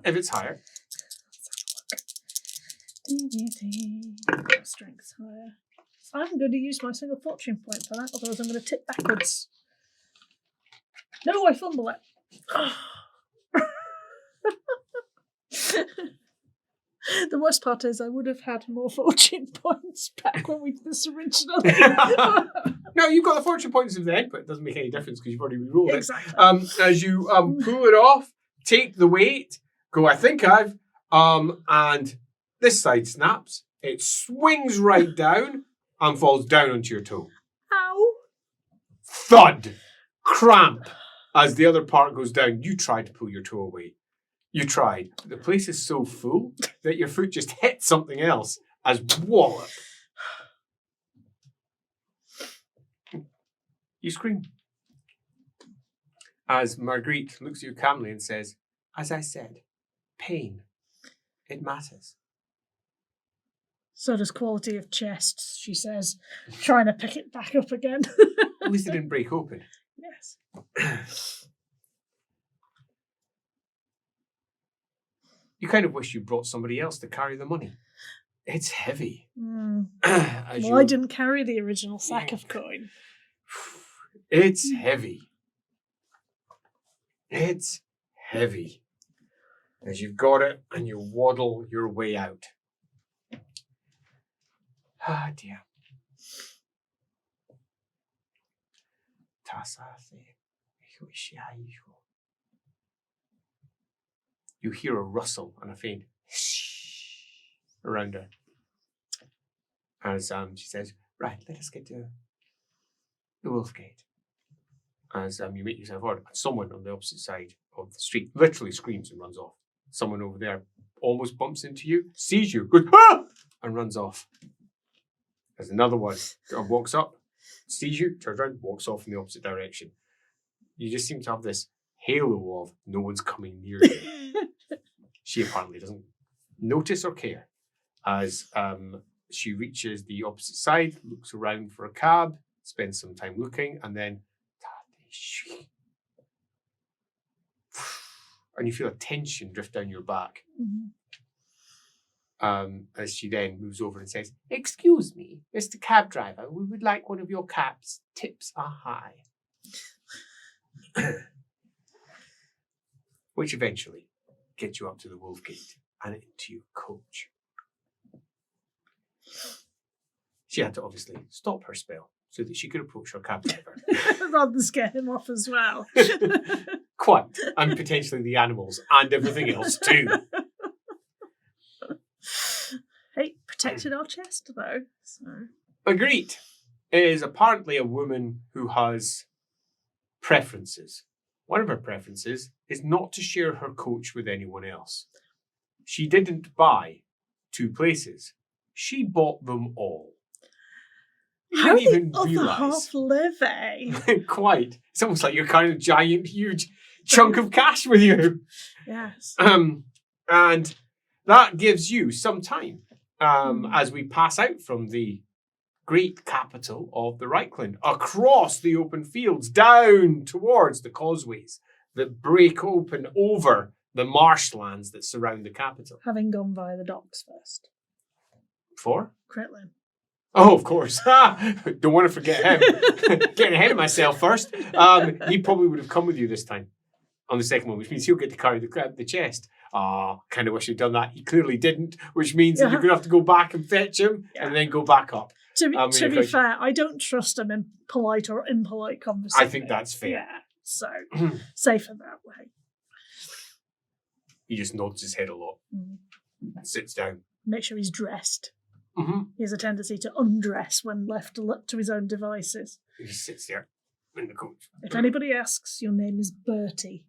If it's higher. Strength higher. I'm going to use my single fortune point for that, otherwise I'm going to tip backwards. No, I fumble it. The worst part is I would have had more fortune points back when we did this originally. No, you've got the fortune points of the end, but it doesn't make any difference because you've already re-rolled Exactly. it. As you pull it off, take the weight, go, I think I've, and this side snaps. It swings right down and falls down onto your toe. Ow. Thud! Cramp! As the other part goes down, you try to pull your toe away. You tried. The place is so full that your foot just hit something else as wallop. You scream. As Marguerite looks at you calmly and says, as I said, pain. It matters. So does quality of chest, she says, trying to pick it back up again. At least it didn't break open. Yes. You kind of wish you brought somebody else to carry the money. It's heavy. Well, I didn't carry the original sack of coin. It's heavy. It's heavy. As you've got it and you waddle your way out. Ah, dear. You hear a rustle and a faint around her. As she says, right, let us get to the Wolf Gate. As you make yourself forward, someone on the opposite side of the street literally screams and runs off. Someone over there almost bumps into you, sees you, goes, ah! And runs off. As another one walks up, sees you, turns around, walks off in the opposite direction. You just seem to have this halo of no one's coming near you. She apparently doesn't notice or care. As she reaches the opposite side, looks around for a cab, spends some time looking, and then and you feel a tension drift down your back. As she then moves over and says, excuse me, Mr. Cab Driver, we would like one of your cabs. Tips are high. Which eventually gets you up to the Wolf Gate and into your coach. She had to obviously stop her spell so that she could approach her cab driver. Rather than scare him off as well. Quite. And potentially the animals and everything else too. Hey, protected our chest though. So. McGreet is apparently a woman who has preferences. One of her preferences is not to share her coach with anyone else. She didn't buy 2 places. She bought them all. You How didn't the even other half realise. living? Quite. It's almost like you're carrying a giant, huge chunk of cash with you. Yes. And that gives you some time as we pass out from the great capital of the Reichland, across the open fields, down towards the causeways that break open over the marshlands that surround the capital. Having gone via the docks first. For? Kitlin. Oh, of course. Don't want to forget him. Getting ahead of myself first. He probably would have come with you this time on the second one, which means he'll get to carry the chest. Kind of wish he'd done that. He clearly didn't, which means that you're going to have to go back and fetch him and then go back up. To be fair, I don't trust him in polite or impolite conversation. I think that's fair. Yeah, so safer that way. He just nods his head a lot and sits down. Make sure he's dressed. Mm-hmm. He has a tendency to undress when left to his own devices. He just sits there in the coach. If anybody asks, your name is Birdie.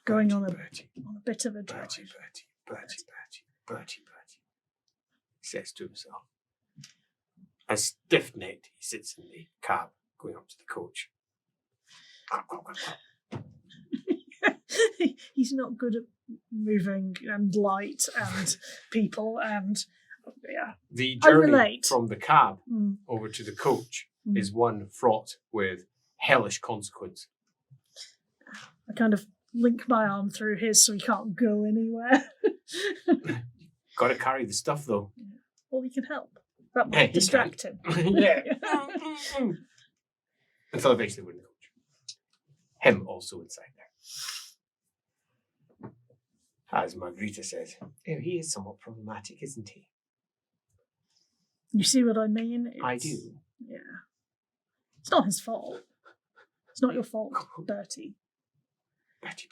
Going on a bit of a drive. Birdie. He says to himself. As stiff-necked, he sits in the cab going up to the coach. He's not good at moving and light and people and The journey from the cab over to the coach is one fraught with hellish consequence. I kind of link my arm through his so he can't go anywhere. Got to carry the stuff, though. Well, he can help. That Yeah, might he distract him. Yeah. Until eventually we're in the coach. Him also inside there. As Margarita says, oh, he is somewhat problematic, isn't he? You see what I mean? I do. Yeah. It's not his fault. It's not your fault, Bertie. Betty.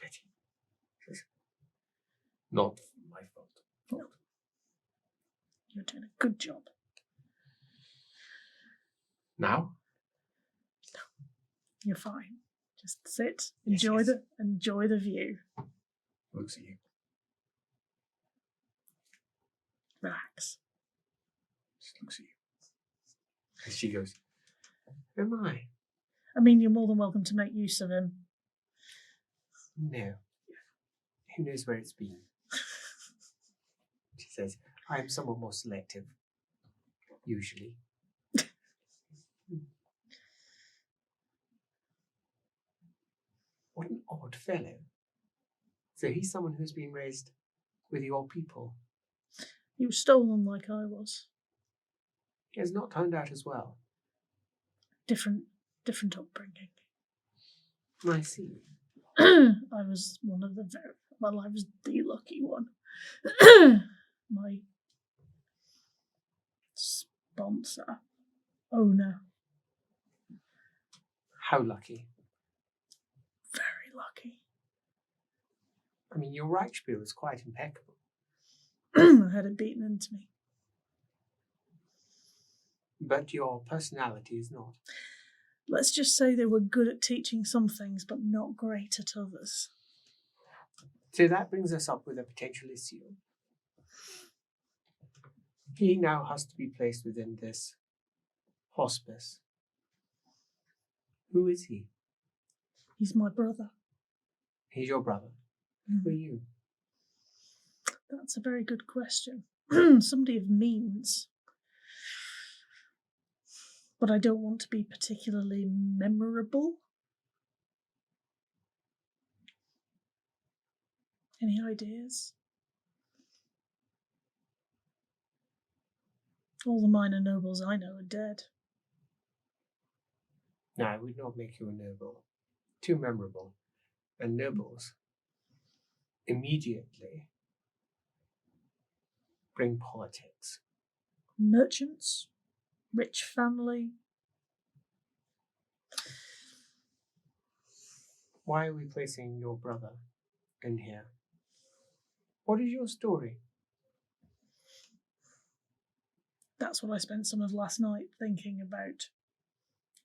Not my fault. No. You're doing a good job. Now? You're fine. Just sit, Yes, enjoy the view. Looks at you. Relax. Just looks at you. And she goes, who am I? I mean, you're more than welcome to make use of him. No. Who knows where it's been? She says, I am somewhat more selective. Usually. What an odd fellow. So he's someone who's been raised with your people. He was stolen like I was. He has not turned out as well. Different upbringing. I see. I was one of the I was the lucky one. My sponsor, owner. How lucky. Very lucky. I mean, your Reichspiel is quite impeccable. I had it beaten into me. But your personality is not. Let's just say they were good at teaching some things, but not great at others. So that brings us up with a potential issue. He now has to be placed within this hospice. Who is he? He's my brother. He's your brother. Who are you? That's a very good question. Somebody of means. But I don't want to be particularly memorable. Any ideas? All the minor nobles I know are dead. No, I would not make you a noble. Too memorable. And nobles immediately bring politics. Merchants? Rich family? Why are we placing your brother in here? What is your story? That's what I spent some of last night thinking about.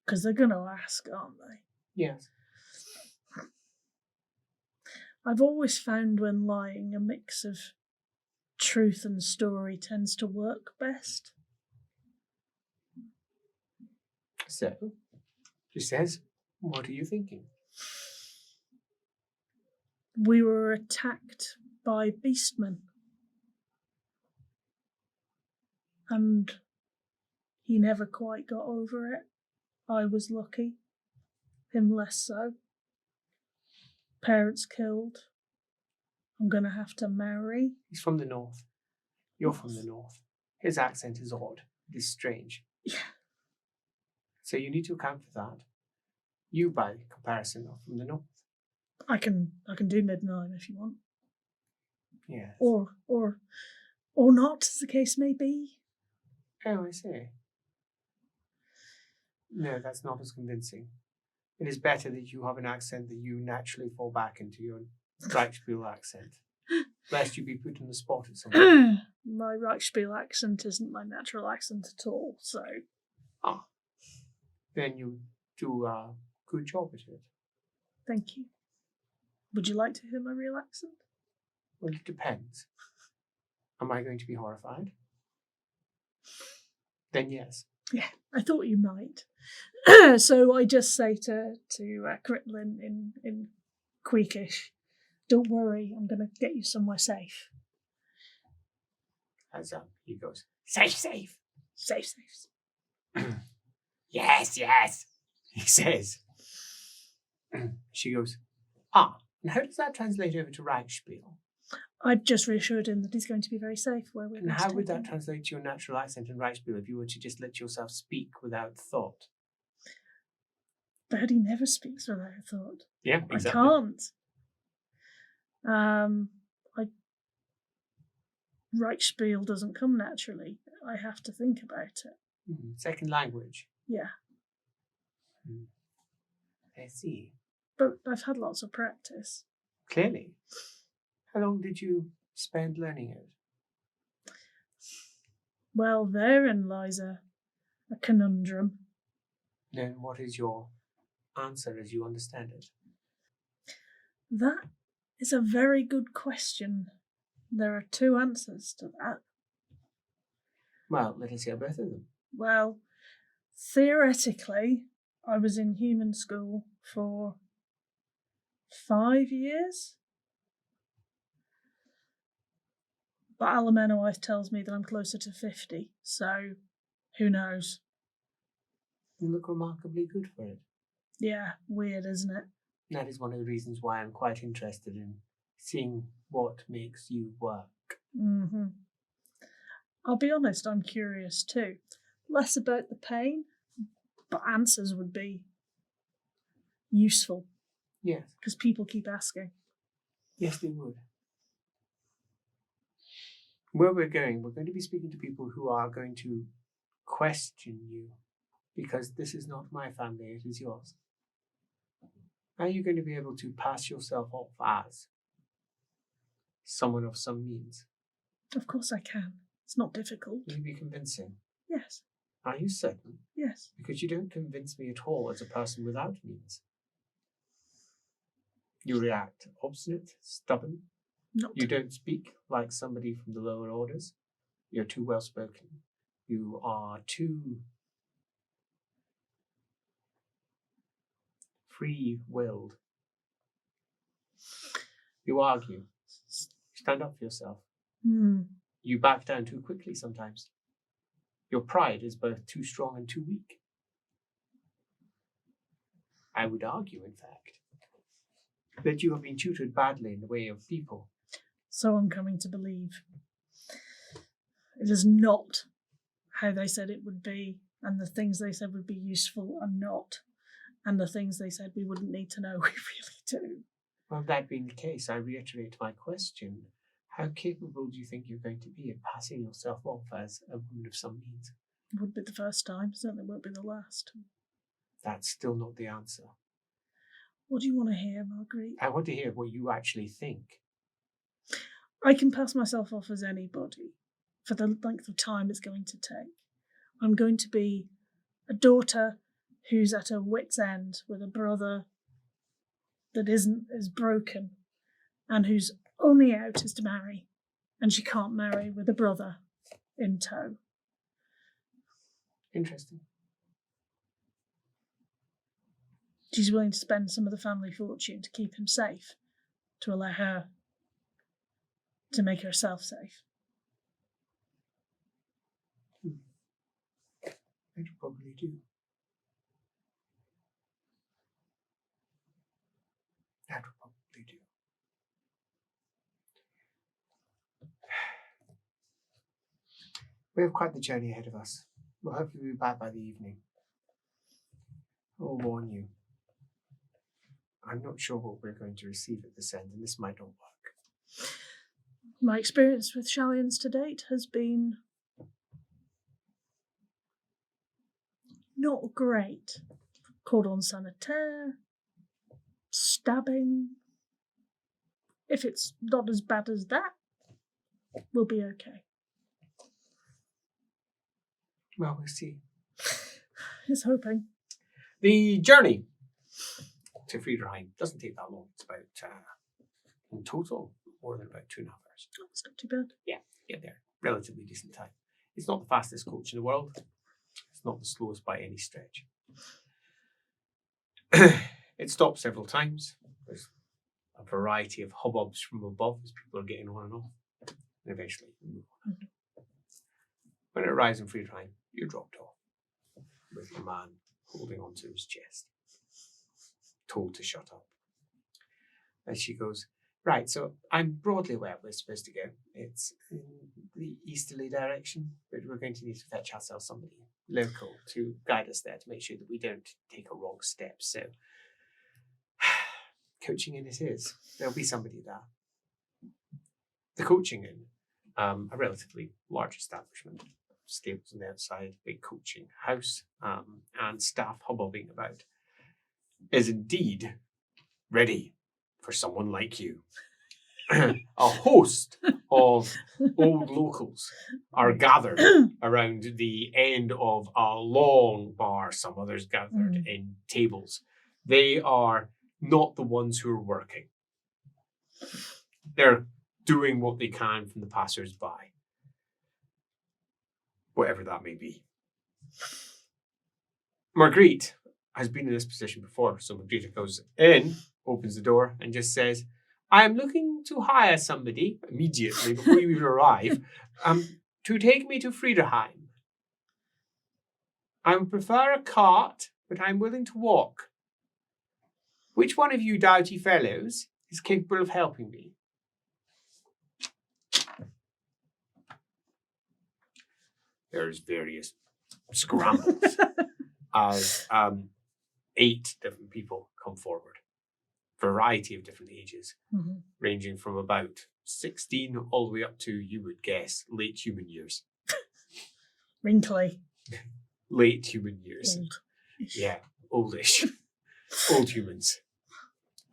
Because they're going to ask, aren't they? Yes. I've always found when lying, a mix of truth and story tends to work best. So, she says, what are you thinking? We were attacked by beastmen. And he never quite got over it. I was lucky. Him less so. Parents killed. I'm going to have to marry. He's from the north. You're from the north. His accent is odd. It is strange. Yeah. So you need to account for that. You, by comparison, are from the north. I can do Midnight if you want. Yes. Or not, as the case may be. Oh, I see. No, that's not as convincing. It is better that you have an accent that you naturally fall back into your Reichspiel accent, lest you be put on the spot at some point. My Reichspiel accent isn't my natural accent at all, so... Ah. Then you do a good job at it. Thank you. Would you like to hear my real accent? Well, it depends. Am I going to be horrified? Then yes. Yeah, I thought you might. So I just say to Kitlin in Queekish, don't worry, I'm going to get you somewhere safe. As he goes, safe. Safe. Yes, he says. She goes, And how does that translate over to Reichspiel? I've just reassured him that he's going to be very safe where we're And going to how take would that him. translate to your natural accent in Reichspiel if you were to just let yourself speak without thought? Birdie never speaks without thought. Yeah, exactly. I can't. Reichspiel doesn't come naturally. I have to think about it. Second language. Yeah. I see. But I've had lots of practice. Clearly. How long did you spend learning it? Well, therein lies a conundrum. Then what is your answer as you understand it? That is a very good question. There are two answers to that. Well, let us hear both of them. Well, theoretically, I was in human school for 5 years. But Alamena wife tells me that I'm closer to 50, so who knows? You look remarkably good for it. Yeah, weird, isn't it? That is one of the reasons why I'm quite interested in seeing what makes you work. Mm-hmm. I'll be honest, I'm curious too. Less about the pain, but answers would be useful. Yes. Because people keep asking. Yes, they would. Where we're going to be speaking to people who are going to question you, because this is not my family, it is yours. Are you going to be able to pass yourself off as someone of some means? Of course I can. It's not difficult. Will you be convincing? Yes. Are you certain? Yes. Because you don't convince me at all as a person without means. You react obstinate, stubborn. Not. You don't speak like somebody from the lower orders. You're too well spoken. You are too free-willed. You argue. Stand up for yourself. You back down too quickly sometimes. Your pride is both too strong and too weak. I would argue, in fact, that you have been tutored badly in the way of people. So I'm coming to believe. It is not how they said it would be, and the things they said would be useful are not, and the things they said we wouldn't need to know, we really do. Well, that being the case, I reiterate my question. How capable do you think you're going to be at passing yourself off as a woman of some means? It would be the first time, certainly won't be the last. That's still not the answer. What do you want to hear, McGreet? I want to hear what you actually think. I can pass myself off as anybody for the length of time it's going to take. I'm going to be a daughter who's at her wit's end with a brother that is broken and whose only out is to marry, and she can't marry with a brother in tow. Interesting. She's willing to spend some of the family fortune to keep him safe, to allow her to make herself safe. I'd probably do. That would probably do. We have quite the journey ahead of us. We'll hopefully be back by the evening. I will warn you. I'm not sure what we're going to receive at this end, and this might not work. My experience with Shallians to date has been not great. Cordon sanitaire, stabbing. If it's not as bad as that, we'll be okay. Well, we'll see. He's hoping. The journey to Friedrichshain doesn't take that long. It's about, in total, more than about 2.5 hours. Oh, it's not too bad. Yeah, get there. Relatively decent time. It's not the fastest coach in the world. It's not the slowest by any stretch. It stops several times. There's a variety of hubbubs from above as people are getting on and off. And eventually you move on. When it arrives in Friedrichshain, you're dropped off with your man holding onto his chest, told to shut up. And she goes, right, so I'm broadly aware we're supposed to go. It's in the easterly direction, but we're going to need to fetch ourselves somebody local to guide us there to make sure that we don't take a wrong step. So coaching inn it is. There'll be somebody there. The coaching inn, a relatively large establishment, stables on the outside, big coaching house, and staff hobbobbing about, is indeed ready for someone like you. A host of old locals are gathered around the end of a long bar, some others gathered in tables. They are not the ones who are working. They're doing what they can from the passers-by, whatever that may be. McGreet has been in this position before, so McGreet goes in, opens the door, and just says, I am looking to hire somebody immediately before you even arrive to take me to Friedrichshain. I would prefer a cart, but I'm willing to walk. Which one of you doughty fellows is capable of helping me? There's various scrambles as 8 different people come forward. Variety of different ages, ranging from about 16 all the way up to, you would guess, late human years. Wrinkly. Late human years. Old-ish. Yeah, oldish. Old humans.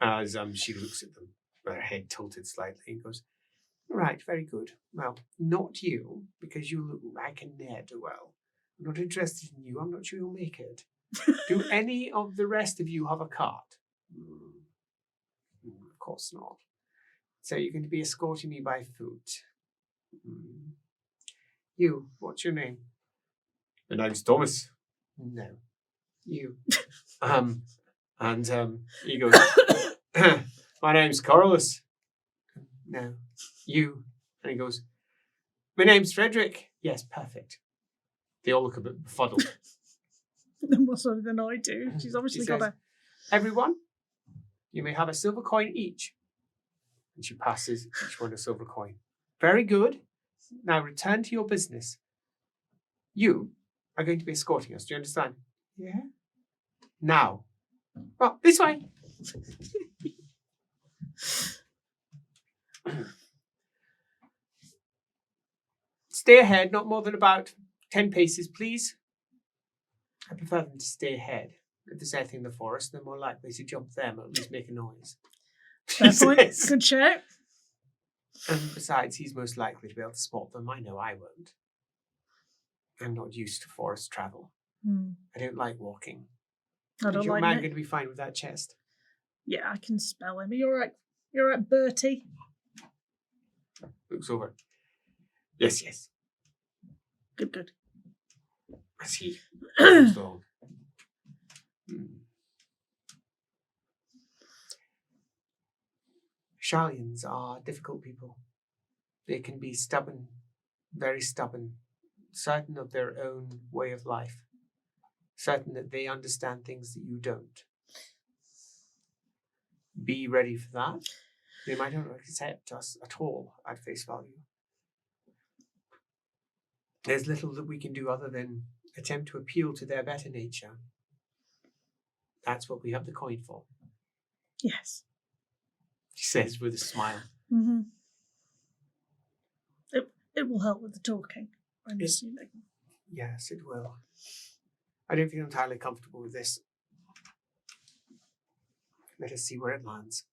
As she looks at them, with her head tilted slightly, and goes, right, very good. Well, not you, because you look like a ne'er-do-well. I'm not interested in you. I'm not sure you'll make it. Do any of the rest of you have a cart? Of course not. So you're going to be escorting me by foot. You, what's your name? My name's Thomas. No. You. He goes, my name's Carlos. No. You. And he goes, my name's Frederick. Yes, perfect. They all look a bit befuddled. More so than I do. She's obviously got a... Everyone, you may have a silver coin each. And she passes each one a silver coin. Very good. Now return to your business. You are going to be escorting us. Do you understand? Yeah. Now. Well, this way. Stay ahead, not more than about 10 paces, please. I prefer them to stay ahead. If there's anything in the forest, they're more likely to jump them or at least make a noise. Fair point. Good shout. And besides, he's most likely to be able to spot them. I know I won't. I'm not used to forest travel. I don't like walking. I don't Is your like man it. going to be fine with that chest? Yeah, I can spell him. You're right. You're right, Birdie. Looks over. Yes, yes. Good. As he goes along. Shalians are difficult people. They can be stubborn, very stubborn, certain of their own way of life, certain that they understand things that you don't. Be ready for that. They might not accept us at all at face value. There's little that we can do other than attempt to appeal to their better nature. That's what we have the coin for. Yes. She says with a smile. It will help with the talking, I'm assuming. Yes, it will. I don't feel entirely comfortable with this. Let us see where it lands.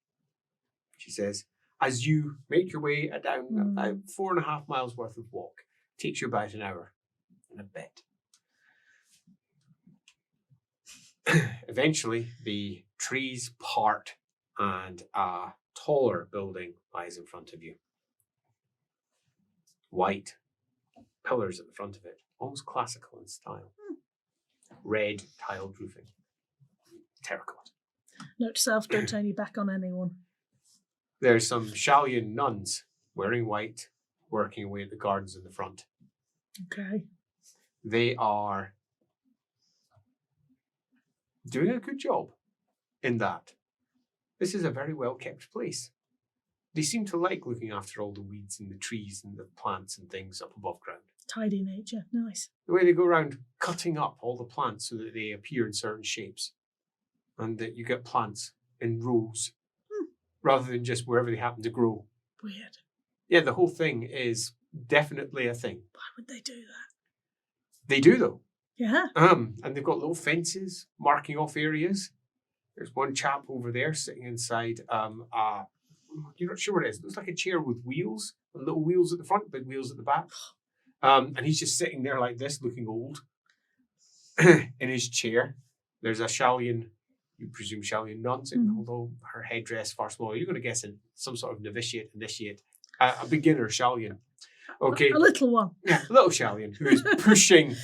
She says, as you make your way down about 4.5 miles worth of walk. Takes you about an hour and a bit. Eventually, the trees part and a taller building lies in front of you. White pillars at the front of it, almost classical in style. Red tiled roofing. Terracotta. Note to self, don't turn your back on anyone. There's some Shalian nuns wearing white, working away at the gardens in the front. Okay. They are doing a good job in that. This is a very well-kept place. They seem to like looking after all the weeds and the trees and the plants and things up above ground. Tidy nature. Nice. The way they go around cutting up all the plants so that they appear in certain shapes. And that you get plants in rows rather than just wherever they happen to grow. Weird. Yeah, the whole thing is definitely a thing. Why would they do that? They do, though. Yeah. And they've got little fences marking off areas. There's one chap over there sitting inside you're not sure what it is. It looks like a chair with wheels, little wheels at the front, big wheels at the back. And he's just sitting there like this, looking old, in his chair. There's a Shallian, you presume Shallian nun, sitting, although her headdress far smaller. You're going to guess some sort of initiate, a beginner Shallian. Okay. A little one. Yeah, a little Shallian who is pushing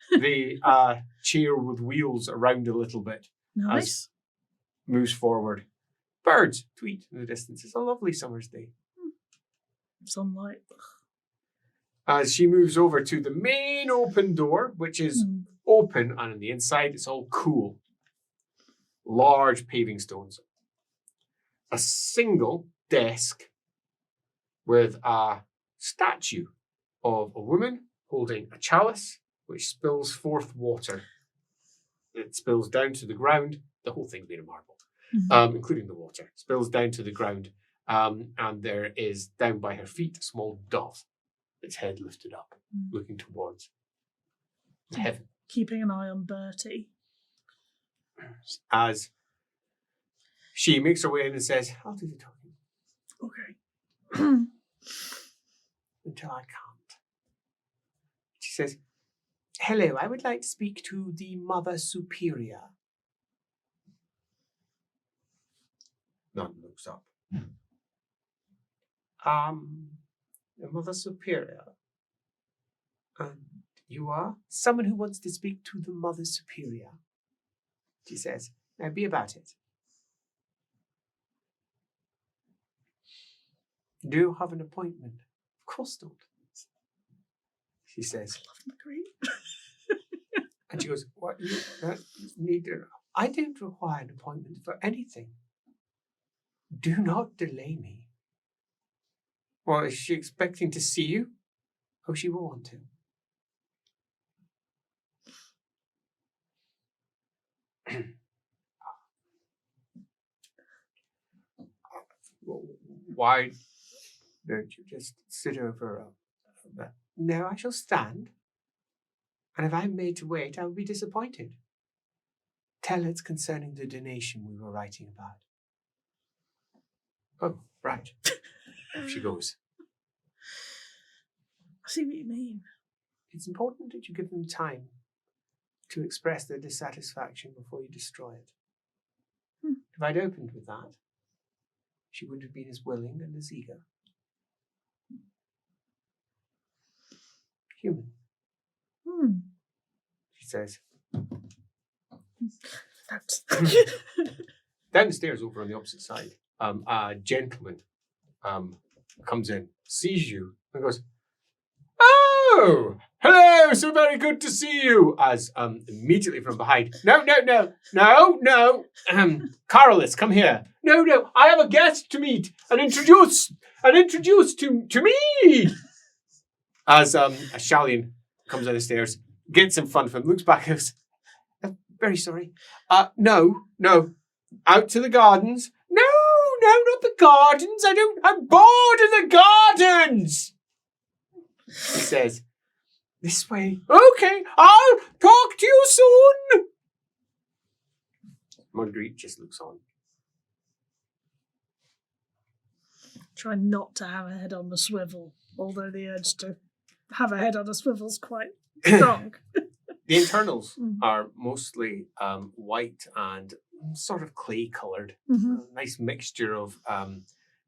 the chair with wheels around a little bit. Nice. As moves forward. Birds tweet in the distance. It's a lovely summer's day. Sunlight. As she moves over to the main open door, which is open, and on the inside it's all cool. Large paving stones. A single desk with a statue of a woman holding a chalice which spills forth water. It spills down to the ground. The whole thing's made of marble. Including the water, spills down to the ground, and there is, down by her feet, a small dove, its head lifted up, looking towards heaven. Keeping an eye on Birdie. As she makes her way in and says, I'll do the talking. Okay. Until I can't. She says, hello, I would like to speak to the Mother Superior. Nun looks up. The Mother Superior. And you are? Someone who wants to speak to the Mother Superior. She says, now be about it. Do you have an appointment? Of course not. She says. I love McGreet. And she goes, what? You need to... I don't require an appointment for anything. Do not delay me. Well, is she expecting to see you? Oh, she will want to. Why don't you just sit over a bit? No, I shall stand. And if I'm made to wait, I will be disappointed. Tell it's concerning the donation we were writing about. Oh, right. Off she goes. I see what you mean. It's important that you give them time to express their dissatisfaction before you destroy it. If I'd opened with that, she would have been as willing and as eager. Human. She says. Down the stairs over on the opposite side, a gentleman comes in, sees you, and goes, oh, hello, so very good to see you. As immediately from behind, no, Carolus, come here. No, I have a guest to meet and introduce to me. As a Shallian comes down the stairs, gets in front of him, looks back and goes, very sorry. No, out to the gardens. No, not the gardens. I'm bored of the gardens. He says, this way. Okay, I'll talk to you soon. McGreet just looks on. Try not to have a head on the swivel, although the urge to have a head on a swivel is quite strong. The internals are mostly white and sort of clay-coloured. Nice mixture of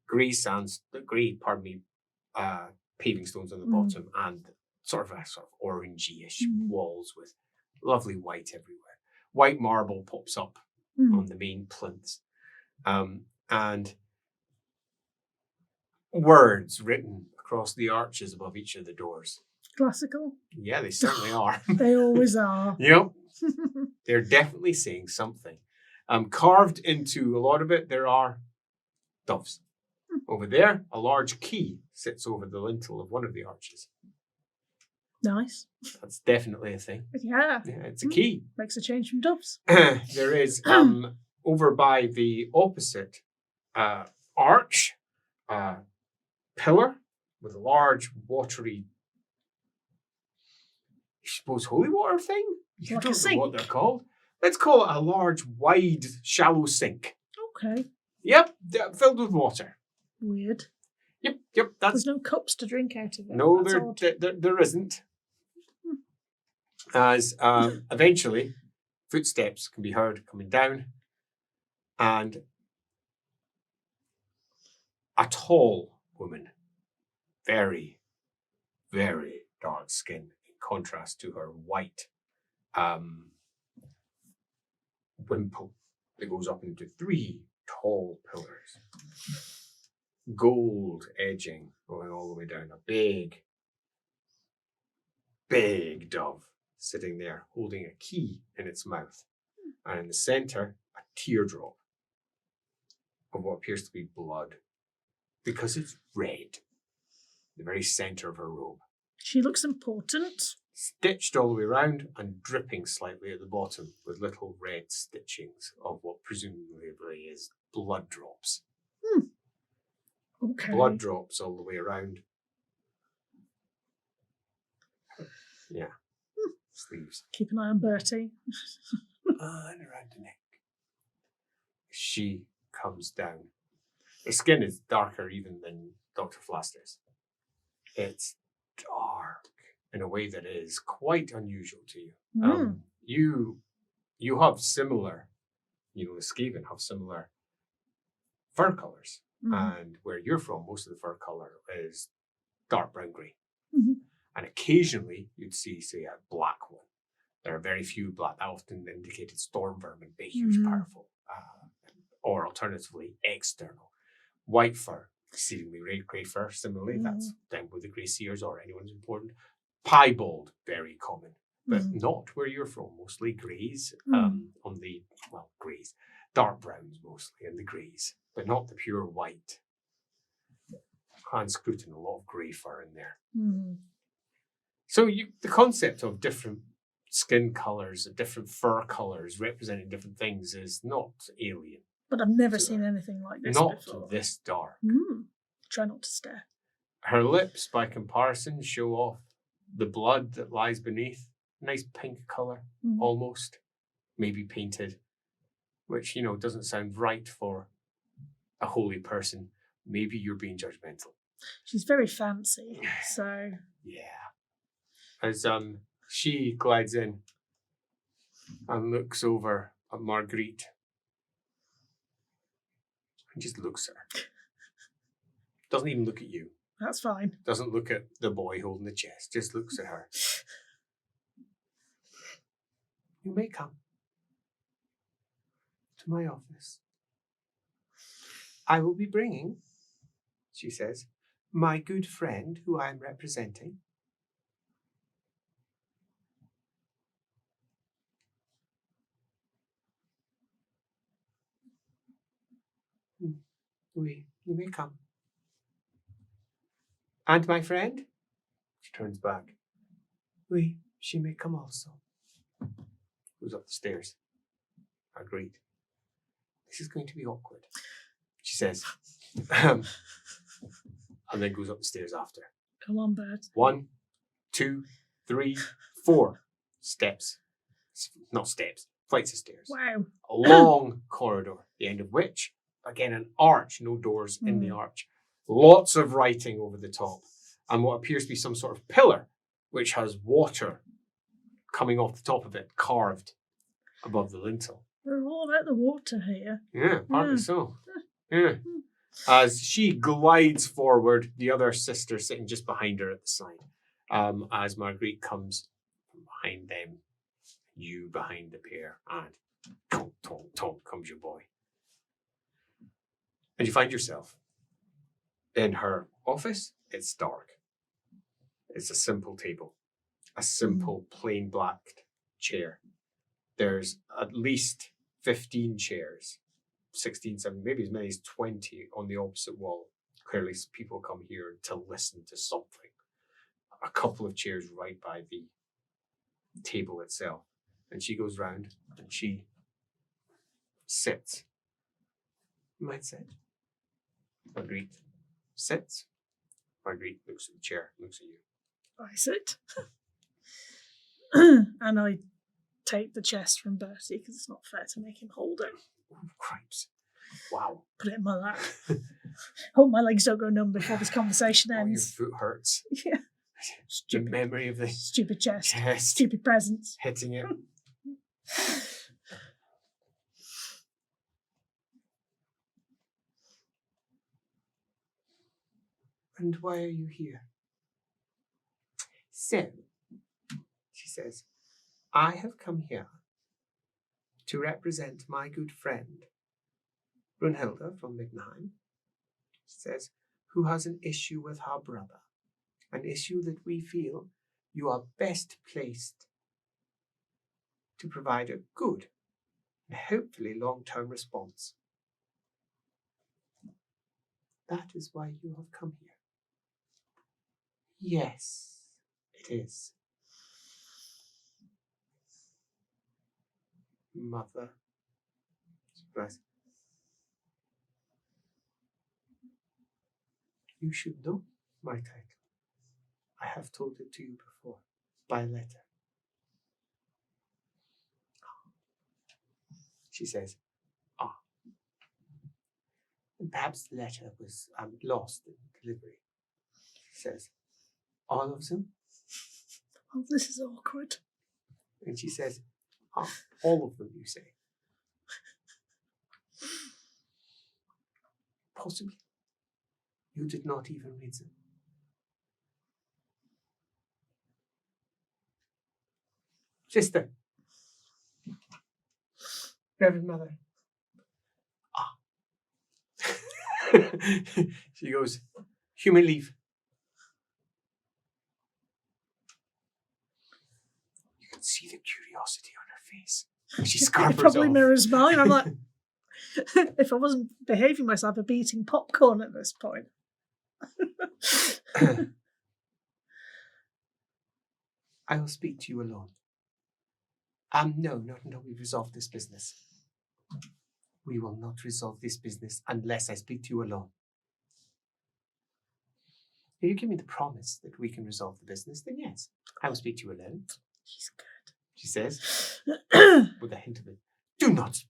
grey paving stones on the bottom and sort of orangey-ish walls with lovely white everywhere. White marble pops up on the main plinths. And words written across the arches above each of the doors. Classical. Yeah, they certainly are. They always are. Yep. They're definitely saying something. Carved into a lot of it, there are doves. Over there, a large key sits over the lintel of one of the arches. Nice. That's definitely a thing. Yeah. Yeah, it's a key. Makes a change from doves. There is over by the opposite arch, pillar with a large watery, I suppose, holy water thing. You Like a don't know sink. what they're called. Let's call it a large, wide, shallow sink. Okay. Yep, filled with water. Weird. Yep. There's no cups to drink out of it. No, That's there isn't. As eventually footsteps can be heard coming down, and a tall woman, very, very dark skin in contrast to her white wimple that goes up into 3 tall pillars. Gold edging going all the way down. A big, big dove sitting there holding a key in its mouth. And in the center, a teardrop of what appears to be blood, because it's red. The very center of her robe. She looks important. Stitched all the way around and dripping slightly at the bottom with little red stitchings of what presumably is blood drops. Okay. Blood drops all the way around. Yeah. Sleeves. Keep an eye on Birdie. And around the neck. She comes down. Her skin is darker even than Dr. Flaster's. It's dark in a way that is quite unusual to you. You have similar, the Skaven have similar fur colours. And where you're from, most of the fur colour is dark brown grey. And occasionally you'd see, say, a black one. There are very few black. That often indicated storm vermin, big, huge, powerful. Or alternatively, external. White fur, exceedingly rare. Grey fur, similarly, that's them with the grey seers or anyone's important. Piebald, very common, but not where you're from. Mostly greys greys. Dark browns mostly, and the greys, but not the pure white. Hand scrutin, a lot of grey fur in there. So the concept of different skin colours, different fur colours representing different things is not alien. But I've never seen anything like this not before. This dark. Try not to stare. Her lips, by comparison, show off the blood that lies beneath. Nice pink colour, almost. Maybe painted. Which, doesn't sound right for a holy person. Maybe you're being judgmental. She's very fancy, so... Yeah. As she glides in and looks over at McGreet and just looks at her. Doesn't even look at you. That's fine. Doesn't look at the boy holding the chest. Just looks at her. You may come to my office. I will be bringing, she says, my good friend who I am representing. Oui, you may come. And my friend? She turns back. Oui, she may come also. Goes up the stairs. Agreed. This is going to be awkward, she says. And then goes up the stairs after. Come on, Bird. 1, 2, 3, 4 steps. Not steps, flights of stairs. Wow. A long corridor, the end of which, again, an arch, no doors in the arch. Lots of writing over the top. And what appears to be some sort of pillar, which has water coming off the top of it, carved above the lintel. We're all about the water here. Yeah, partly so. Yeah. As she glides forward, the other sister sitting just behind her at the side. As McGreet comes from behind them, you behind the pair, and tonk, tonk, tonk comes your boy. And you find yourself in her office. It's dark. It's a simple table, a simple plain black chair. There's at least 15 chairs, 16, 17, maybe as many as 20 on the opposite wall. Clearly, people come here to listen to something. A couple of chairs right by the table itself. And she goes round and she sits. You might sit. McGreet sits. McGreet looks at the chair, looks at you. I sit. And I take the chest from Birdie because it's not fair to make him hold it. Oh, cripes. Wow. Put it in my lap. Hope my legs don't go numb before this conversation ends. Your foot hurts. Yeah. The memory of the stupid chest. chest. Stupid presents. Hitting it. And why are you here? So, she says, I have come here to represent my good friend, Brunhilde from Middenheim. She says, who has an issue with her brother, an issue that we feel you are best placed to provide a good and hopefully long-term response. That is why you have come here. Yes, it is. Mother. Surprise. You should know my title. I have told it to you before, by letter. She says, and perhaps the letter was lost in delivery. She says, all of them? Oh, this is awkward. And she says, all of them, you say? Possibly. You did not even read them. Sister. Reverend Mother. She goes, human leave. You can see the curiosity on her face. She scarpers It probably off. mirrors mine. I'm like, if I wasn't behaving myself, I'd be eating popcorn at this point. I will speak to you alone. No, not until we've resolved this business. We will not resolve this business unless I speak to you alone. If you give me the promise that we can resolve the business, then yes, I will speak to you alone. She's good. She says, with a hint of it. Do not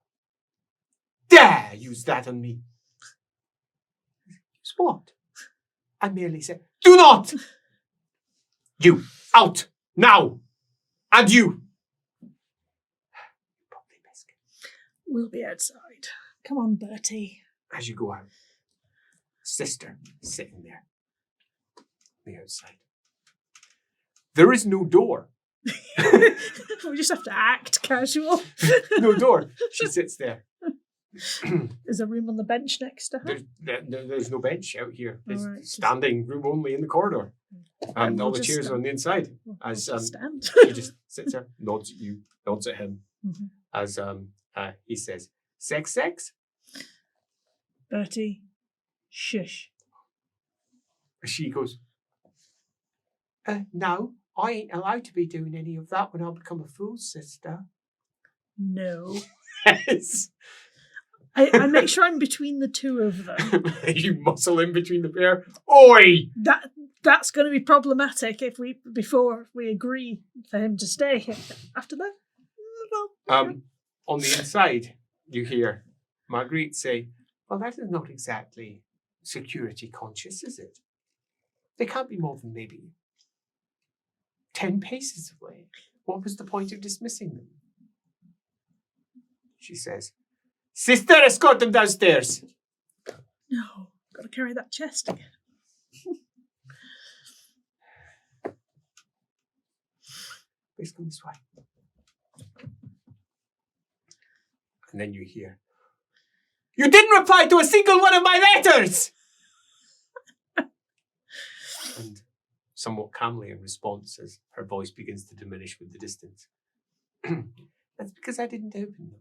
dare use that on me. Use what? I merely said, do not! You, out, now! And you! Probably best. We'll be outside. Come on, Bertie. As you go out, sister sitting there on the outside. There is no door. We just have to act casual. No door. She sits there. There's a room on the bench next to her. There's no bench out here. There's Right. standing room only in the corridor. And we'll all the just chairs are on the inside. We'll As just stand. she just sits there, nods at you, nods at him. Mhm. As he says, sex? Bertie, shush. She goes, no, I ain't allowed to be doing any of that when I become a fool's sister. No. Yes. I make sure I'm between the two of them. You muscle in between the pair. Oi! That's going to be problematic before we agree for him to stay here. After that, well, On the inside, you hear McGreet say, well, that is not exactly security conscious, is it? They can't be more than maybe 10 paces away. What was the point of dismissing them? She says, sister, escort them downstairs. no, got to carry that chest again. Please come this way. And then you hear, you didn't reply to a single one of my letters! And somewhat calmly in response, as her voice begins to diminish with the distance, that's because I didn't open them.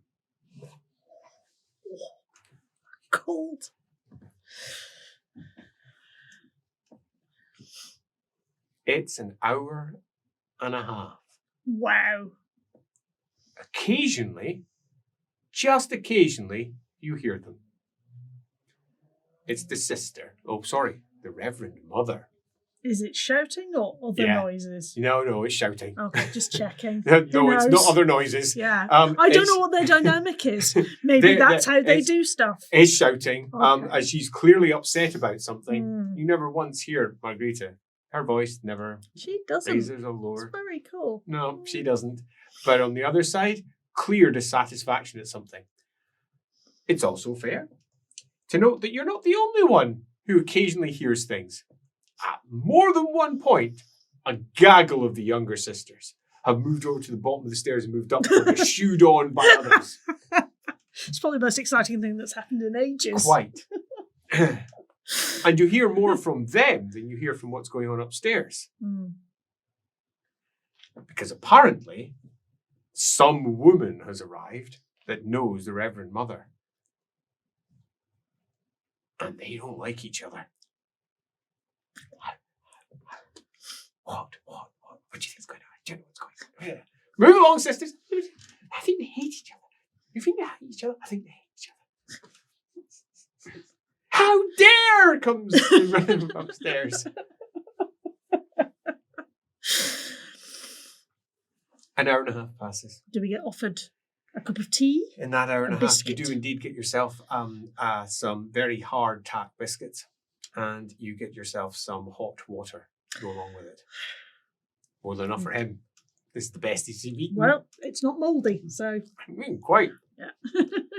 Cold. It's an hour and a half. Wow. Occasionally, just occasionally, you hear them. It's the sister. Oh, sorry, the Reverend Mother. Is it shouting or other Yeah. noises? No, it's shouting. Okay, just checking. No, Who it's not knows? other noises. Yeah. I don't know what their dynamic is. Maybe that's how they do stuff. It's shouting. Okay. As she's clearly upset about something. You never once hear Margarita. Her voice never She doesn't. raises or lower. It's very cool. No, she doesn't. But on the other side, clear dissatisfaction at something. It's also fair to note that you're not the only one who occasionally hears things. At more than one point, a gaggle of the younger sisters have moved over to the bottom of the stairs and moved up and are shooed on by others. It's probably the most exciting thing that's happened in ages. Quite. And you hear more from them than you hear from what's going on upstairs. Because apparently, some woman has arrived that knows the Reverend Mother. And they don't like each other. What do you think's going on? I don't know what's going on. Move along, sisters. I think they hate each other. You think they hate each other? I think they hate each other. How dare comes running upstairs. An hour and a half passes. Do we get offered a cup of tea? In that hour and a half, biscuit. you do indeed get yourself some very hard tack biscuits, and you get yourself some hot water to go along with it. More than enough for him. This is the best he's eaten. Well, it's not mouldy, so... I mean, quite. Yeah.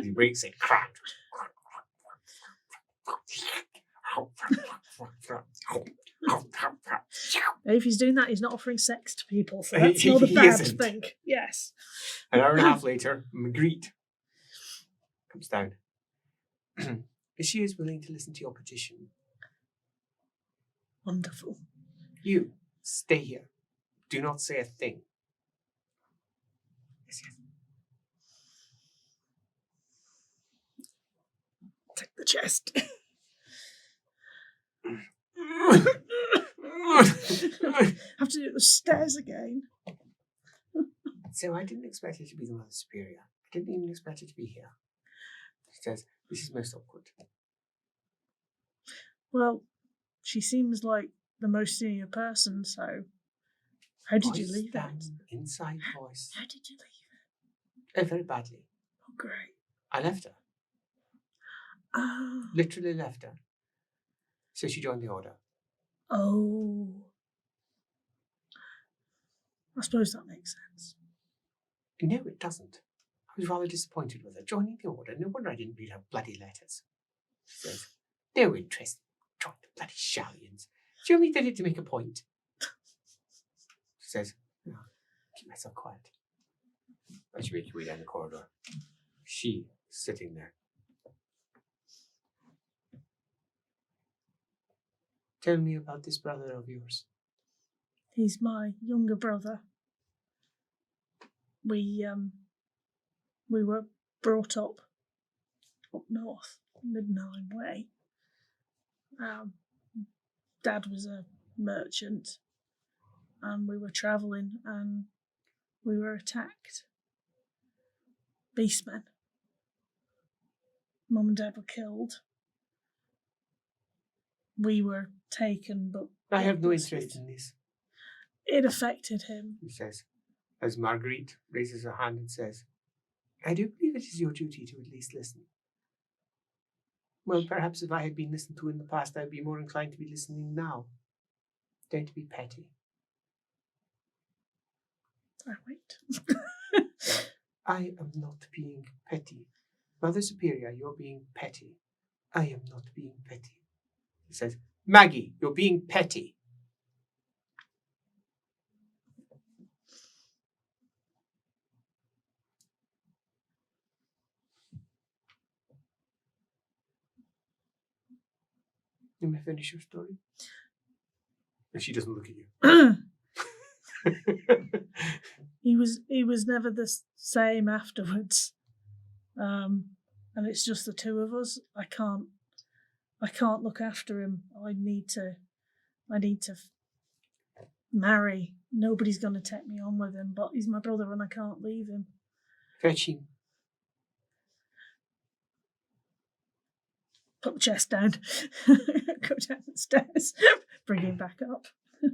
He breaks it. Crack. If he's doing that, he's not offering sex to people, so that's not a He bad isn't. thing. Yes. An hour and a half later, McGreet comes down. She is willing to listen to your petition. Wonderful. You, stay here. Do not say a thing. Yes. Take the chest. Have to do the stairs again. So I didn't expect her to be the Mother Superior. I didn't even expect her to be here. She says, this is most awkward. Well, she seems like the most senior person, so how did you leave it? Inside voice. How did you leave it? Oh, very badly. Oh, great. I left her. Oh. Literally left her. So she joined the order. Oh. I suppose that makes sense. No, it doesn't. I was rather disappointed with her. Joining the order. No wonder I didn't read her bloody letters. She says, no interest. Join the bloody shallions. She only did it to make a point. She says, no, keep myself quiet. As you make your way down the corridor, she sitting there. Tell me about this brother of yours. He's my younger brother. We were brought up north, Midnine way. Dad was a merchant, and we were travelling, and we were attacked. Beastmen. Mum and Dad were killed. We were taken, but I have no interest in this. It affected him. He says, as Marguerite raises her hand and says, I do believe it is your duty to at least listen. Well, perhaps if I had been listened to in the past, I would be more inclined to be listening now. Don't be petty. I wait. I am not being petty. Mother Superior, you're being petty. I am not being petty. He says, Maggie, you're being petty. You may finish your story. And she doesn't look at you. He was never the same afterwards. and it's just the two of us. I can't look after him. I need to marry. Nobody's going to take me on with him, but he's my brother and I can't leave him. Fetch him. Put the chest down. Go down the stairs. Bring him back up. At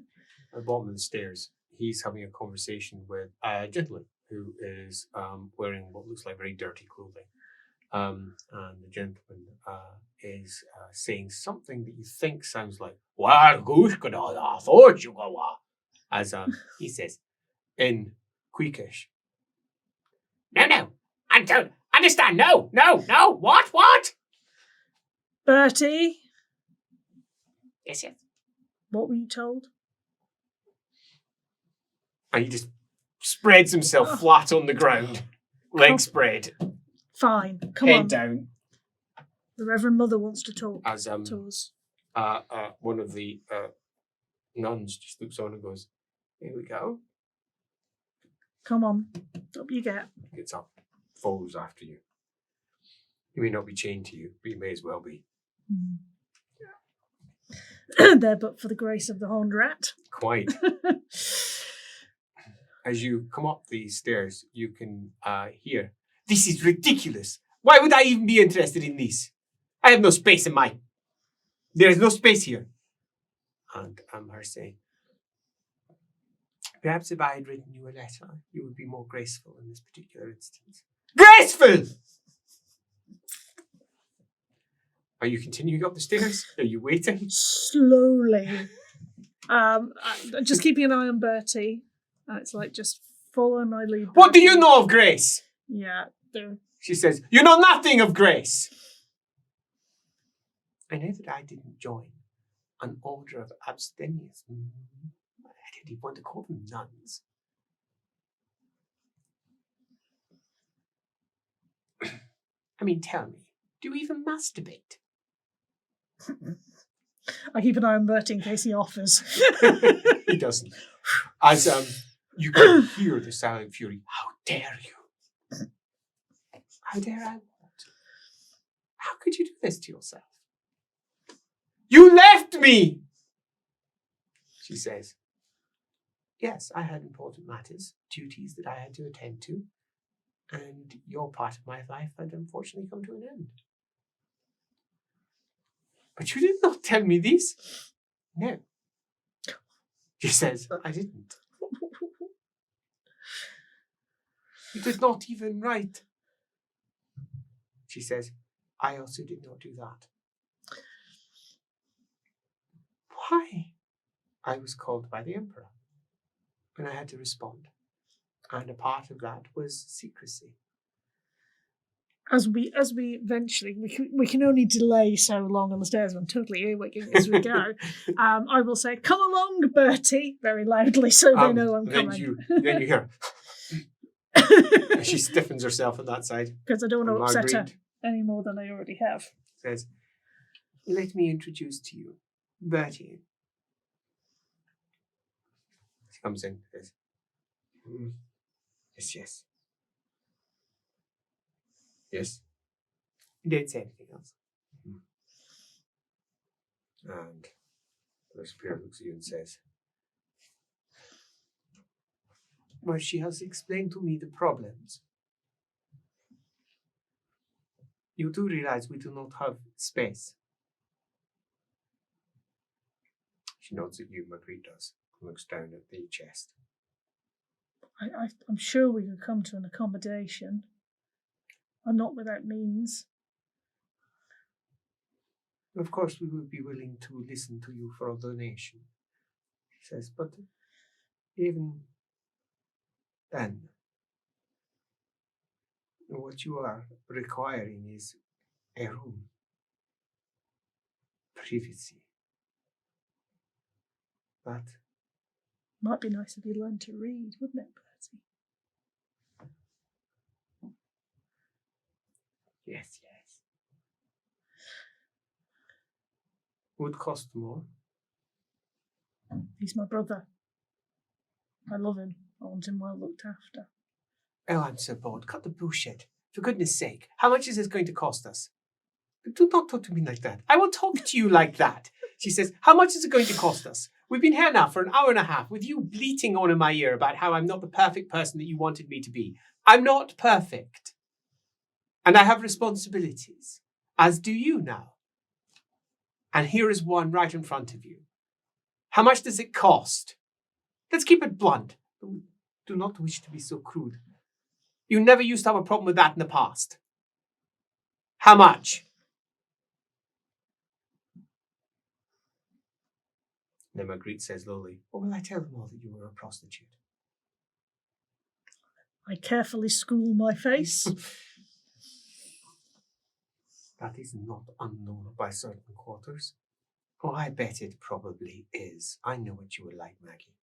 the bottom of the stairs, he's having a conversation with a gentleman who is wearing what looks like very dirty clothing. And the gentleman is saying something that you think sounds like as he says in Queekish. No, I don't understand. No, what? Birdie, Yes. what were you told? And he just spreads himself flat on the ground, legs spread, Fine, come head on. down. The Reverend Mother wants to talk As to us. one of the nuns just looks on and goes, "Here we go." Come on, up you get. Gets up, follows after you. He may not be chained to you, but he may as well be. There, but for the grace of the horned rat. Quite. As you come up these stairs, you can hear, "This is ridiculous. Why would I even be interested in this? I have no space in my... There is no space here." And her saying, "Perhaps if I had written you a letter, you would be more graceful in this particular instance." Graceful! Are you continuing up the stairs? Are you waiting? Slowly. Just keeping an eye on Bertie. It's like just follow my lead. What do you know of grace? Yeah. She says, "You know nothing of grace." I know that I didn't join an order of abstemious. I don't even want to call them nuns. I mean, tell me, do you even masturbate? I keep an eye on Bertie in case he offers. He doesn't. As you can hear the silent fury. How dare you? How dare I what? How could you do this to yourself? You left me! She says, "Yes, I had important matters, duties that I had to attend to, and your part of my life had unfortunately come to an end. But you did not tell me this." "No." She says, "I didn't." "You did not even write." She says, "I also did not do that." "Why?" "I was called by the Emperor, and I had to respond. And a part of that was secrecy." As we eventually, we can only delay so long on the stairs. I'm totally earwigging as we go. I will say, "Come along, Bertie," very loudly so they know I'm coming. Then you hear... She stiffens herself on that side. Because I don't want to upset her McGreet any more than I already have. Says, "Let me introduce to you Birdie." She comes in, says, Yes. Yes. You don't say anything else. And the spirit looks at you and says, "Well, she has explained to me the problems. You do realize we do not have space." She nods at you, McGreet does, and looks down at the chest. I'm sure we could come to an accommodation. I'm not without means. "Of course, we would be willing to listen to you for a donation," she says, "but even then, what you are requiring is a room, privacy. That Might be nice if you learned to read, wouldn't it, Bertie? Yes. Would cost more." He's my brother. I love him. I want him well looked after. "Oh, I'm so bored. Cut the bullshit. For goodness sake, how much is this going to cost us? Do not talk to me like that. I will talk to you like that. She says, how much is it going to cost us? We've been here now for an hour and a half with you bleating on in my ear about how I'm not the perfect person that you wanted me to be. I'm not perfect. And I have responsibilities, as do you now. And here is one right in front of you. How much does it cost? Let's keep it blunt. Do not wish to be so crude. You never used to have a problem with that in the past. How much? Then McGreet says lowly, "Or will I tell them all that you were a prostitute?" I carefully school my face. That is not unknown by certain quarters. Oh, I bet it probably is. I know what you were like, Maggie.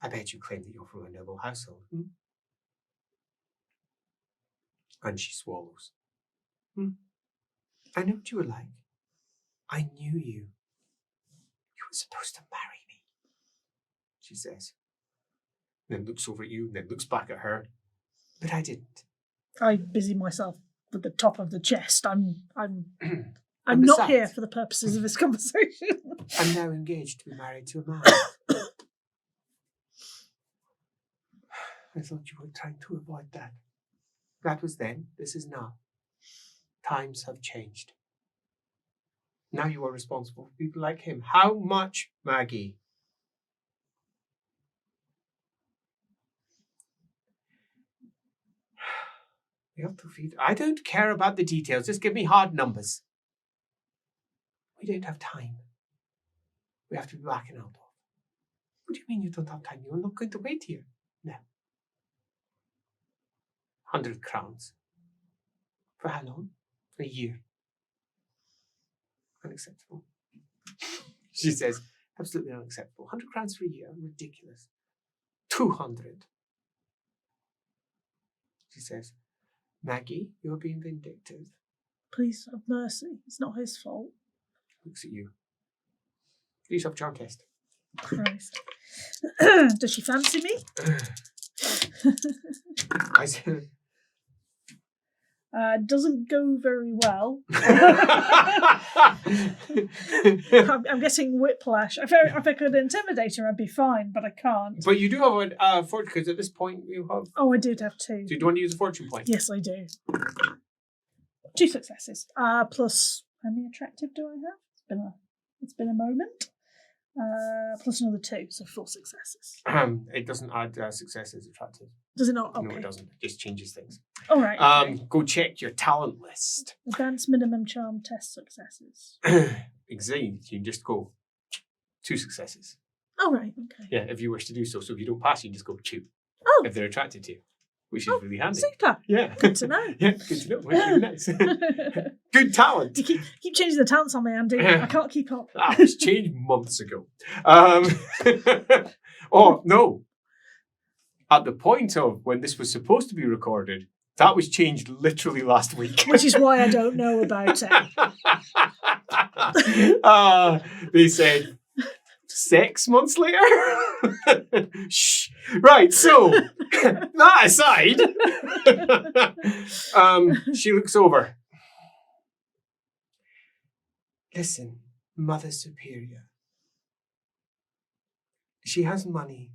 I bet you claim that you're from a noble household. And she swallows. I know what you were like. I knew you. You were supposed to marry me, she says. Then looks over at you, then looks back at her. But I didn't. I busy myself with the top of the chest. I'm not here for the purposes of this conversation. I'm now engaged to be married to a man. I thought you were trying to avoid that. That was then, this is now. Times have changed. Now you are responsible for people like him. How much, Maggie? We have to feed. I don't care about the details. Just give me hard numbers. We don't have time. We have to be back in Altdorf. What do you mean you don't have time? You're not going to wait here. No. 100 crowns. For how long? A year. Unacceptable. She says, absolutely unacceptable. 100 crowns for a year? Ridiculous. 200. She says, Maggie, you're being vindictive. Please have mercy. It's not his fault. Looks at you. Do yourself a charm test. Christ. Does she fancy me? I said, doesn't go very well. I'm guessing whiplash. If I could intimidate her, I'd be fine, but I can't. But you do have a fortune, because at this point you have... Oh, I did have 2. Do you want to use a fortune point? Yes, I do. 2 successes. Plus, how many attractive do I have? It's been a moment. Plus another 2, so 4 successes. It doesn't add success as attractive. Does it not? Okay. No, it doesn't. It just changes things. All right. Okay. Go check your talent list. Advanced minimum charm test successes. Exactly. You just go 2 successes. All right. Okay. Yeah, if you wish to do so. So if you don't pass, you just go 2. Oh. If they're attracted to you, which is really handy. Super. Yeah. Good to know. Yeah, good to know. Really nice. Good talent. You keep changing the talents on me, Andy. I can't keep up. That was changed months ago. Oh, no. At the point of when this was supposed to be recorded, that was changed literally last week. Which is why I don't know about it. They said 6 months later? Shh. Right, so, that aside, she looks over. Listen, Mother Superior. She has money.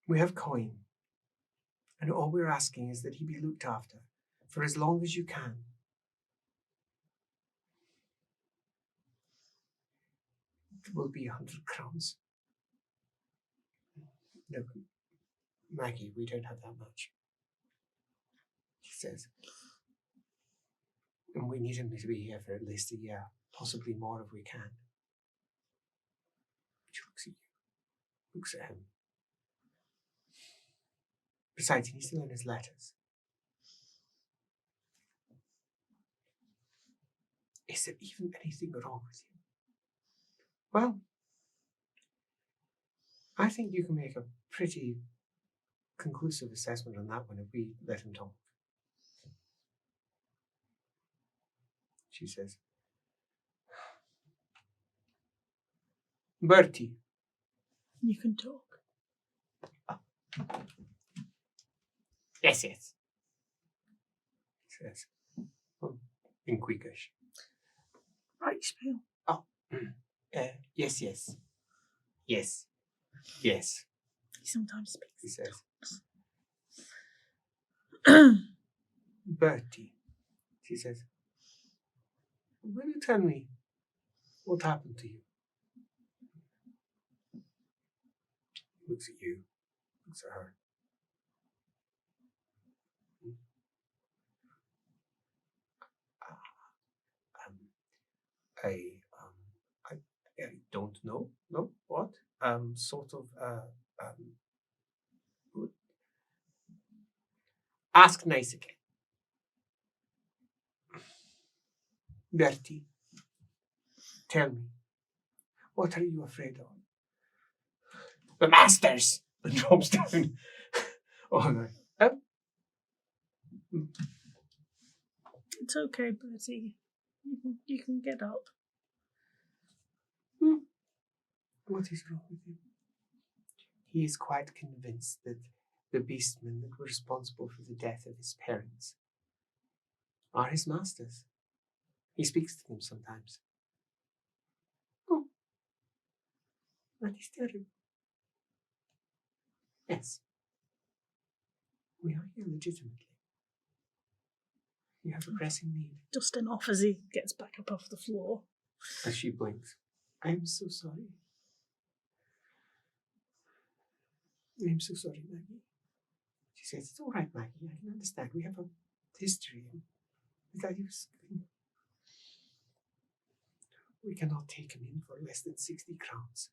We have coin. And all we're asking is that he be looked after for as long as you can. It will be 100 crowns. No, Maggie, we don't have that much. She says. And we need him to be here for at least a year, possibly more if we can. She looks at you, looks at him. Besides, he needs to learn his letters. Is there even anything wrong with you? Well, I think you can make a pretty conclusive assessment on that one if we let him talk. She says, Birdie. You can talk. Yes. says, in Quakish. Right, Spiel. Oh, yes. Yes. He sometimes speaks. He says, In Birdie, she says, will you tell me what happened to you? He looks at you, looks at her. I don't know. No, what? Ask nice again. Bertie, tell me, what are you afraid of? The masters! And drops down. Oh, no. It's okay, Bertie. You can get up. What is wrong with him? He is quite convinced that the beastmen that were responsible for the death of his parents are his masters. He speaks to them sometimes. Oh. That is terrible. Yes. We are here legitimately. You have a pressing need. Dusting off as he gets back up off the floor. As she blinks. I am so sorry. I am so sorry, Maggie. She says, it's all right, Maggie. I can understand. We have a history. We cannot take him in for less than 60 crowns.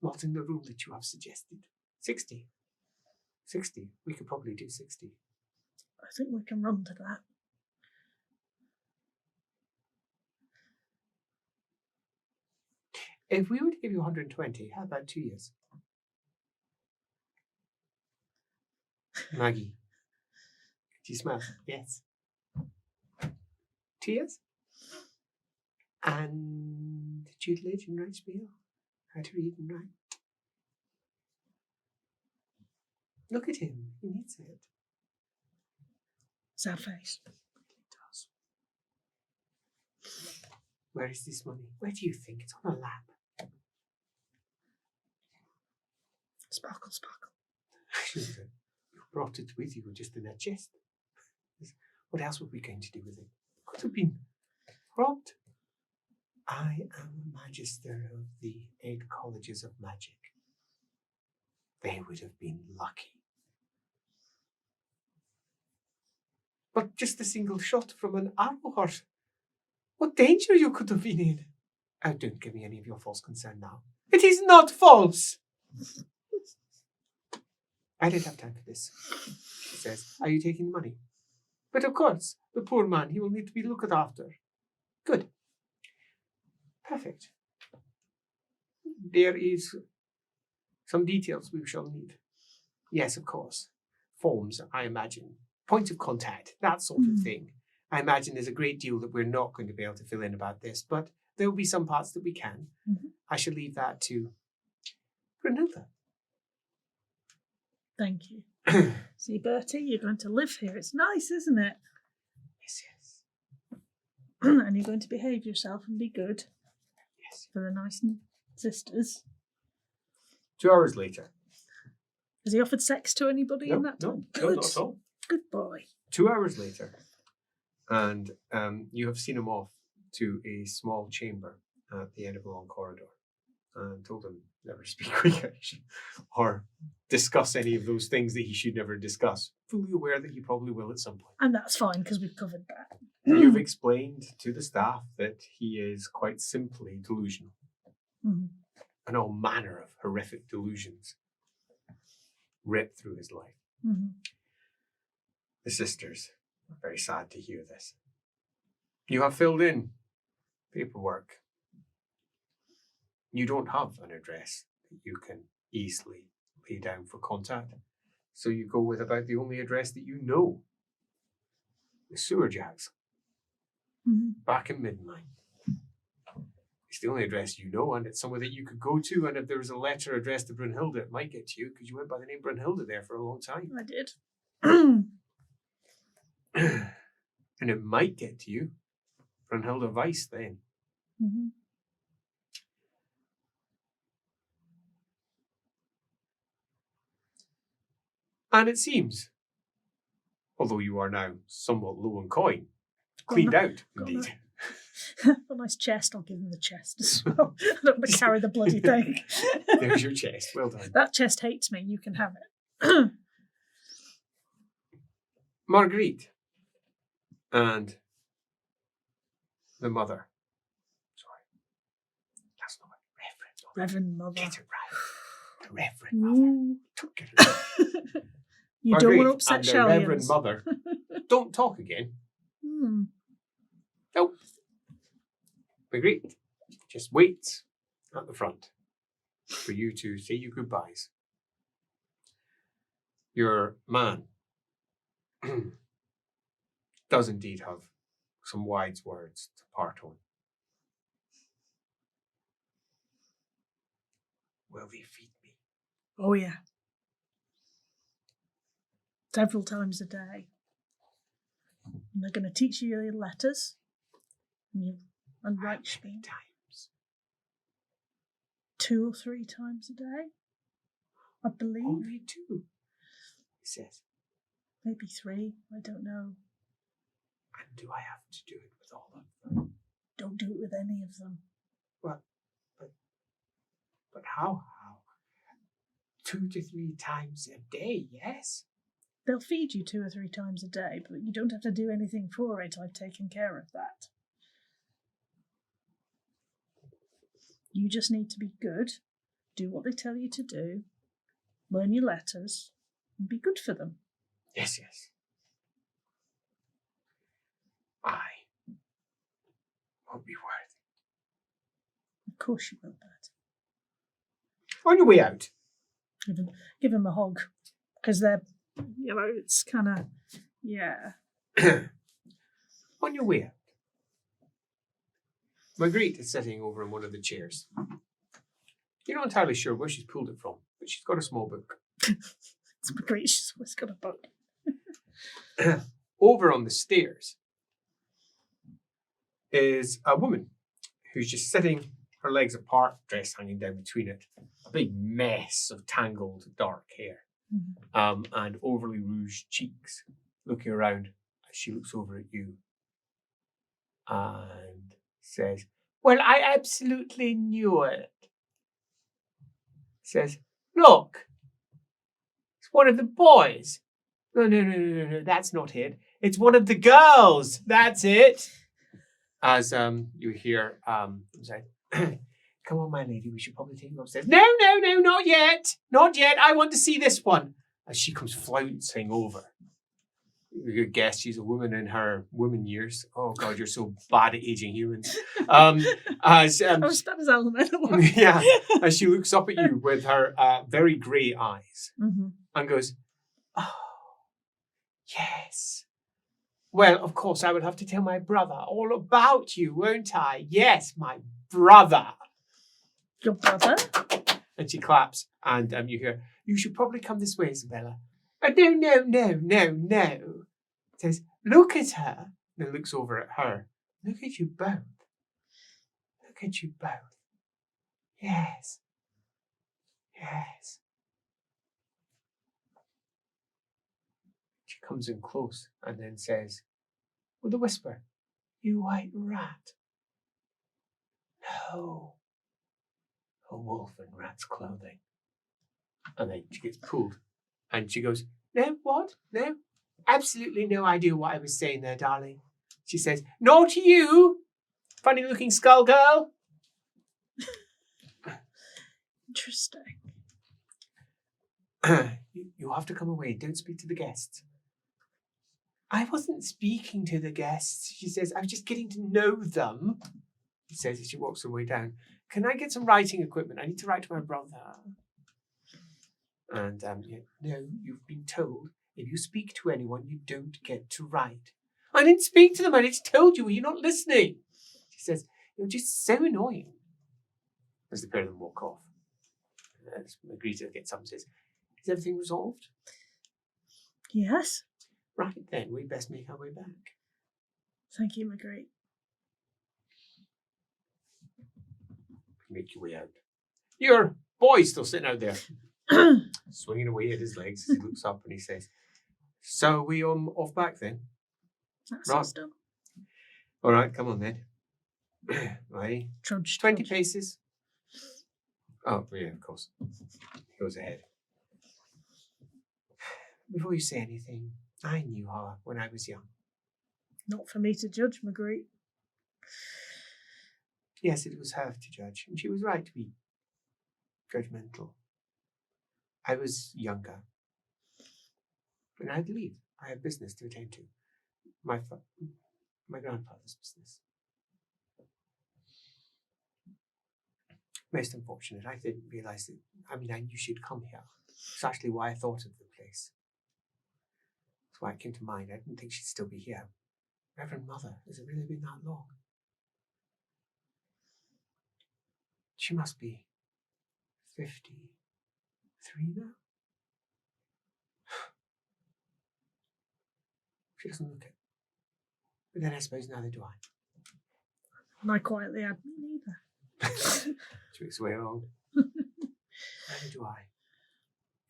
Not in the room that you have suggested. 60. 60. We could probably do 60. I think we can run to that. If we were to give you 120, how about 2 years? Maggie. Do you smile? Yes. 2 years? And tutelage and right spiel? How to read and write? Look at him. He needs it. Sad face. He does. Where is this money? Where do you think? It's on a lap. Sparkle, sparkle. You brought it with you just in a chest. What else were we going to do with it? Could have been robbed. I am a magister of the 8 colleges of magic. They would have been lucky. But just a single shot from an arrow horse. What danger you could have been in. Oh, don't give me any of your false concern now. It is not false. I don't have time for this, she says. Are you taking the money? But of course, the poor man, he will need to be looked after. Good. Perfect. There is some details we shall need. Yes, of course. Forms, I imagine. Points of contact, that sort of thing. I imagine there's a great deal that we're not going to be able to fill in about this, but there will be some parts that we can. Mm-hmm. I shall leave that to Brunhilde. Thank you. See, Bertie, you're going to live here. It's nice, isn't it? Yes. And you're going to behave yourself and be good. Yes. For the nice sisters. 2 hours later. Has he offered sex to anybody in that time? No, not at all. Good boy. 2 hours later. And you have seen him off to a small chamber at the end of a long corridor. And told him never to speak Quakish or discuss any of those things that he should never discuss. Fully aware that he probably will at some point. And that's fine because we've covered that. You've explained to the staff that he is quite simply delusional. Mm-hmm. And all manner of horrific delusions rip through his life. Mm-hmm. The sisters are very sad to hear this. You have filled in paperwork. You don't have an address that you can easily lay down for contact. So you go with about the only address that you know. The sewer jacks. Mm-hmm. Back in Midnight. It's the only address you know, and it's somewhere that you could go to, and if there was a letter addressed to Brunhilde, it might get to you, because you went by the name Brunhilde there for a long time. I did. And it might get to you. Brunhilde Weiss then. Mm-hmm. And it seems, although you are now somewhat low on coin, cleaned out, indeed. A nice chest. I'll give him the chest as well. I don't want to carry the bloody thing. There's your chest. Well done. That chest hates me. You can have it. McGreet and the mother. Sorry. That's not it. Reverend Mother. Get it right. The Reverend Mother. Ooh. Don't get it right. You don't want to upset and the Shelly. Reverend Mother don't talk again. Nope. McGreet just waits at the front for you to say your goodbyes. Your man does indeed have some wise words to part on. Will they feed me? Oh, yeah. Several times a day. And they're going to teach you your letters and write How many times? 2 or 3 times a day, I believe. Only 2, he says. Maybe 3, I don't know. And do I have to do it with all of them? Don't do it with any of them. But how? 2 to 3 times a day, yes? They'll feed you 2 or 3 times a day, but you don't have to do anything for it. I've taken care of that. You just need to be good, do what they tell you to do, learn your letters, and be good for them. Yes. I won't be worthy. Of course you will, Bert. On your way out. Give him a hug, because they're, it's kind of, yeah. On your way out. McGreet is sitting over in one of the chairs. You're not entirely sure where she's pulled it from, but she's got a small book. It's McGreet, she's always got a book. Over on the stairs is a woman who's just sitting, her legs apart, dress hanging down between it, a big mess of tangled dark hair, and overly rouged cheeks, looking around as she looks over at you and says, "Well, I absolutely knew it." Says, "Look, it's one of the boys." No, that's not it. It's one of the girls. That's it. As you hear, say, "Come on, my lady, we should probably take you upstairs." No, not yet. Not yet. I want to see this one. As she comes flouncing over. You could guess she's a woman in her woman years. Oh God, you're so bad at aging humans. I was bad as elemental. Yeah, as she looks up at you with her very grey eyes and goes, "Oh, yes. Well, of course, I would have to tell my brother all about you, won't I? Yes, my brother." Your brother? And she claps, and you hear, "You should probably come this way, Isabella." No. Says, "Look at her." Then looks over at her. "Look at you both. Look at you both. Yes. She comes in close and then says, with a whisper, "You white rat." "No. A wolf in rat's clothing." And then she gets pulled. And she goes, "No, what? No, absolutely no idea what I was saying there, darling." She says, "Not you, funny looking skull girl." Interesting. You have to come away. Don't speak to the guests." "I wasn't speaking to the guests," she says. "I was just getting to know them." She says as she walks her way down. "Can I get some writing equipment? I need to write to my brother." And no, you've been told if you speak to anyone, you don't get to write. "I didn't speak to them. I just told you. Are you not listening?" She says, "You're just so annoying." As the pair of them walk off, as McGreet gets up and says, "Is everything resolved?" Yes. "Right then, we best make our way back." Thank you, McGreet. Make your way out. Your boy's still sitting out there, swinging away at his legs as he looks up and he says, "So we off back then? That's Right. us done. All right, come on then." Right. Trudge. 20 paces. Oh, yeah, of course. He goes ahead. Before you say anything, I knew her when I was young. Not for me to judge, McGreet. Yes, it was her to judge, and she was right to be judgmental. I was younger. And I had to leave. I had business to attend to. My grandfather's business. Most unfortunate. I didn't realise that. I knew she'd come here. It's actually why I thought of the place. That's why it came to mind. I didn't think she'd still be here. Reverend Mother, has it really been that long? She must be 53 now? She doesn't look it. But then I suppose neither do I. And I quietly add, me neither. She makes way old. Neither do I.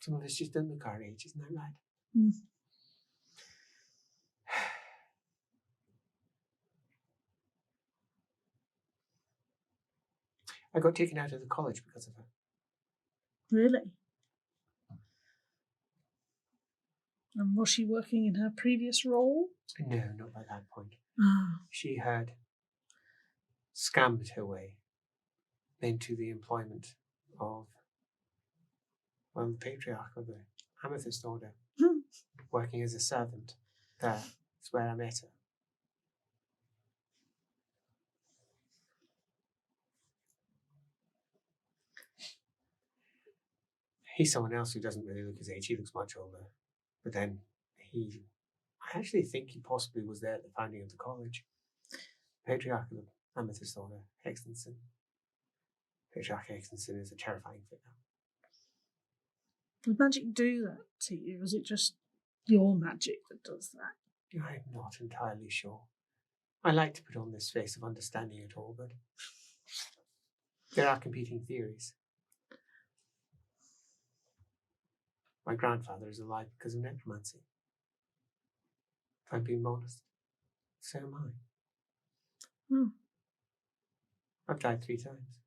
Some of us just don't look our age, isn't that right? Mm. I got taken out of the college because of her. Really? And was she working in her previous role? No, not by that point. Oh. She had scammed her way into the employment of, the patriarch of the Amethyst Order, working as a servant. That's where I met her. He's someone else who doesn't really look his age. He looks much older. But then I actually think he possibly was there at the founding of the college. Patriarch of the Amethyst Order, Hexenson. Patriarch Hexenson is a terrifying figure. Would magic do that to you? Or is it just your magic that does that? I'm not entirely sure. I like to put on this face of understanding it all, but there are competing theories. My grandfather is alive because of necromancy. If I'm being honest, so am I. Hmm. I've died 3 times.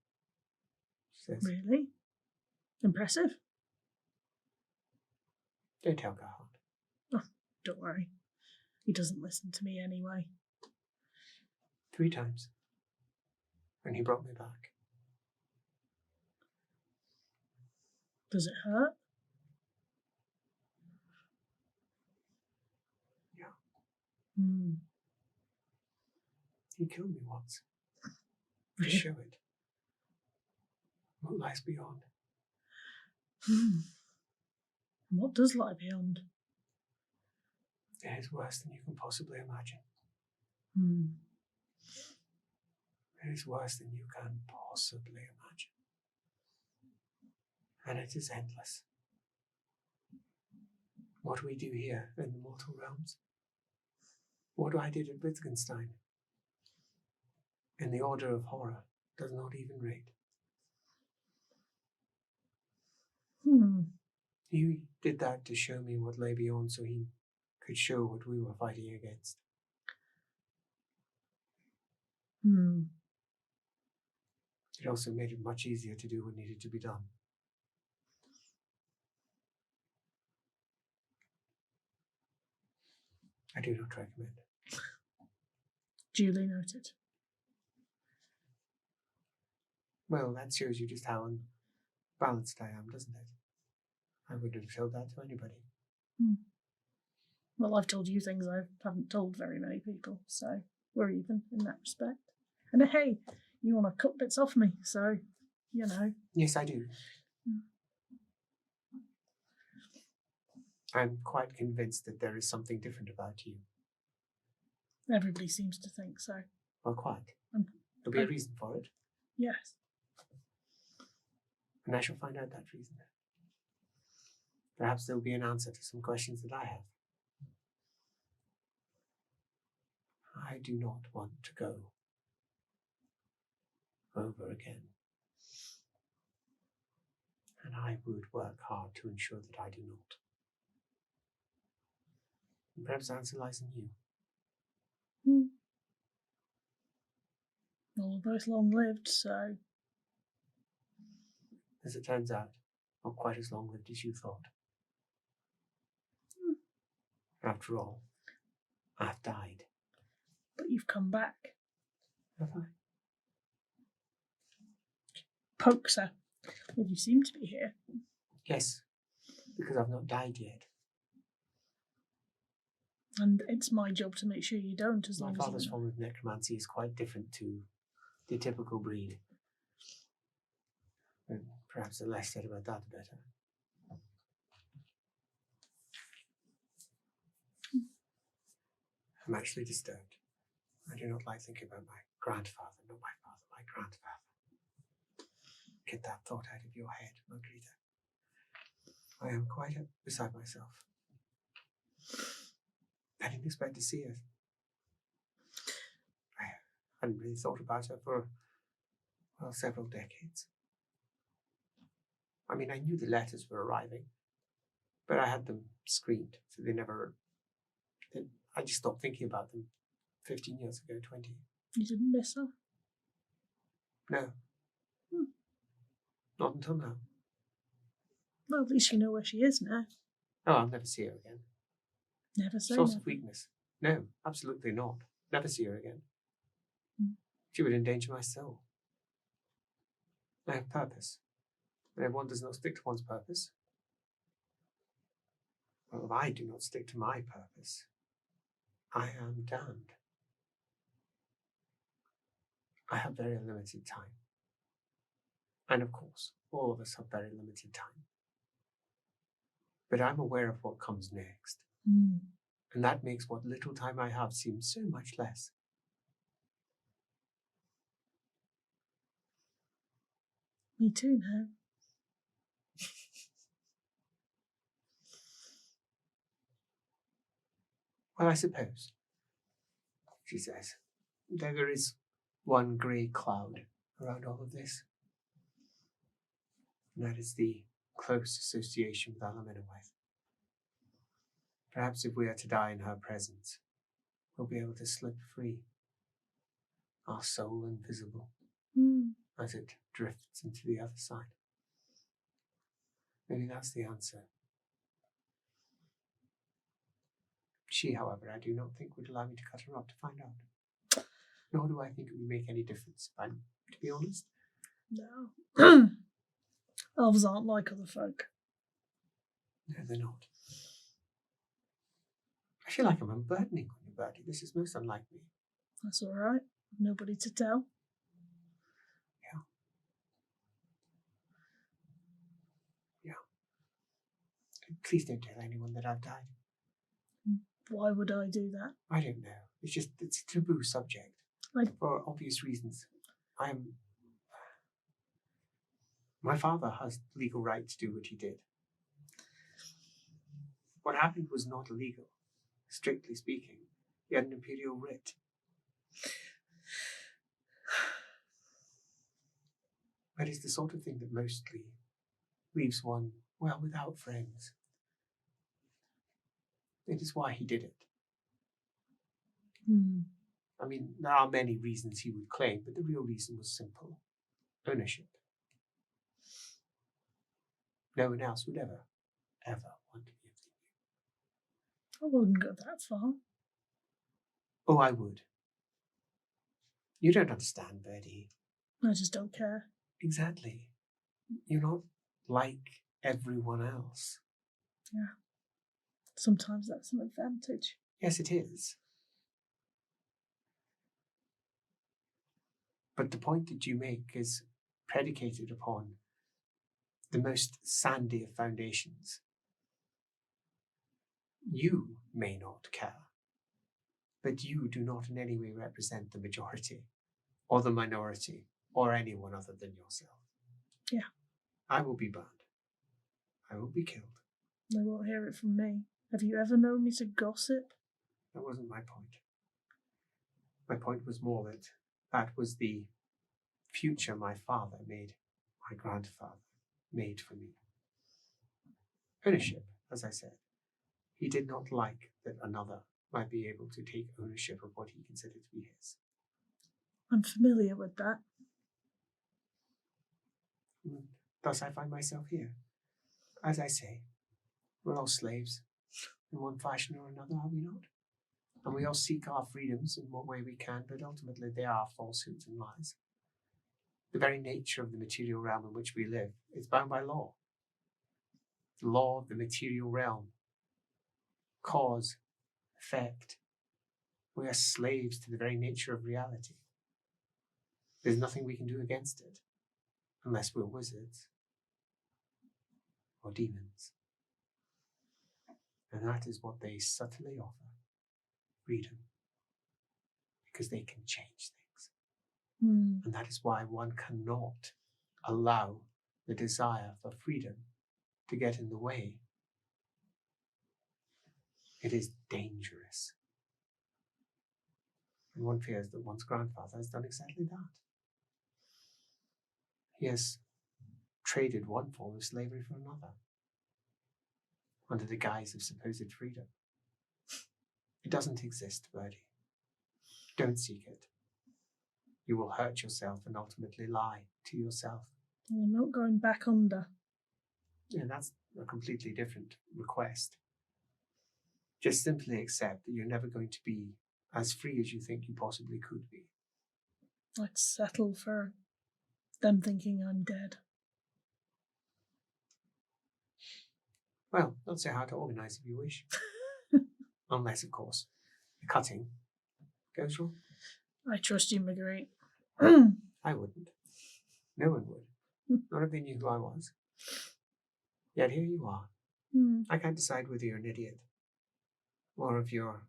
She says, Really? Impressive. don't tell Gerhard. Oh, don't worry. He doesn't listen to me anyway. 3 times. And he brought me back. Does it hurt? Yeah. Hmm. He killed me once. To Really? show it. What lies beyond. Hmm. And what does lie beyond? It is worse than you can possibly imagine. Hmm. It is worse than you can possibly imagine. And it is endless. What we do here in the mortal realms. What I did at Wittgenstein. In the Order of Horror does not even rate. He did that to show me what lay beyond so he could show what we were fighting against. It also made it much easier to do what needed to be done. I do not recommend. Duly noted. Well, that shows you just how unbalanced I am, doesn't it? I wouldn't have told that to anybody. Well, I've told you things I haven't told very many people, so we're even in that respect. And hey, you want to cut bits off me, so, you know. Yes, I do. I'm quite convinced that there is something different about you. Everybody seems to think so. Well, quite. There'll be a reason for it. Yes. And I shall find out that reason. Perhaps there will be an answer to some questions that I have. I do not want to go over again. And I would work hard to ensure that I do not. And perhaps the answer lies in you. Well, we're both long-lived, so... As it turns out, not quite as long-lived as you thought. After all, I've died. But you've come back. Have I? Pokes her. Well, you seem to be here. Yes, because I've not died yet. And it's my job to make sure you don't, as My long as father's you form of necromancy is quite different to the typical breed. And perhaps the less said about that, the better. I'm actually disturbed. I do not like thinking about my grandfather, not my father, my grandfather. Get that thought out of your head, McGreet. I am quite beside myself. I didn't expect to see it. I hadn't really thought about her for, well, several decades. I mean, I knew the letters were arriving, but I had them screened, so I just stopped thinking about them 15 years ago, 20. You didn't miss her? No. Not until now. Well, at least you know where she is now. Oh, I'll never see her again. Never say Source never. of weakness. No, absolutely not. Never see her again. Mm. She would endanger my soul. I have purpose. And if one does not stick to one's purpose, well, if I do not stick to my purpose, I am damned. I have very limited time. And of course, all of us have very limited time. But I'm aware of what comes next. And that makes what little time I have seem so much less. Me too now. Well, I suppose, she says, there is one grey cloud around all of this. And that is the close association with Alaminoweth. Perhaps if we are to die in her presence, we'll be able to slip free, our soul invisible, as it drifts into the other side. Maybe that's the answer. She, however, I do not think would allow me to cut her up to find out. Nor do I think it would make any difference, if I'm to be honest. No. Elves aren't like other folk. No, they're not. I feel like I'm unburdening on you, Birdie. This is most unlike me. That's all right. Nobody to tell. Yeah. Please don't tell anyone that I've died. Why would I do that? I don't know. It's a taboo subject. For obvious reasons. My father has legal right to do what he did. What happened was not illegal, strictly speaking. He had an imperial writ. But it's the sort of thing that mostly leaves one, well, without friends. It is why he did it. I mean, there are many reasons he would claim, but the real reason was simple. Ownership. No one else would ever want to be of you. I wouldn't go that far. Oh, I would. You don't understand, Birdie. I just don't care. Exactly. You're not like everyone else. Yeah. Sometimes that's an advantage. Yes, it is. But the point that you make is predicated upon the most sandy of foundations. You may not care, but you do not in any way represent the majority, or the minority, or anyone other than yourself. Yeah. I will be burned. I will be killed. They won't hear it from me. Have you ever known me to gossip? That wasn't my point. My point was more that that was the future my father made, my grandfather made for me. Ownership, as I said. He did not like that another might be able to take ownership of what he considered to be his. I'm familiar with that. And thus I find myself here. As I say, we're all slaves in one fashion or another, are we not? And we all seek our freedoms in what way we can, but ultimately they are falsehoods and lies. The very nature of the material realm in which we live is bound by law. The law of the material realm. Cause, effect. We are slaves to the very nature of reality. There's nothing we can do against it, unless we're wizards or demons. And that is what they subtly offer, freedom, because they can change things. And that is why one cannot allow the desire for freedom to get in the way. It is dangerous. And one fears that one's grandfather has done exactly that. He has traded one form of slavery for another, under the guise of supposed freedom. It doesn't exist, Birdie. Don't seek it. You will hurt yourself and ultimately lie to yourself. You're not going back under. Yeah, that's a completely different request. Just simply accept that you're never going to be as free as you think you possibly could be. I'd settle for them thinking I'm dead. Well, don't say how to organise if you wish. Unless, of course, the cutting goes wrong. I trust you, McGreet. I wouldn't. No one would. Not if they knew who I was. Yet here you are. I can't decide whether you're an idiot or if you're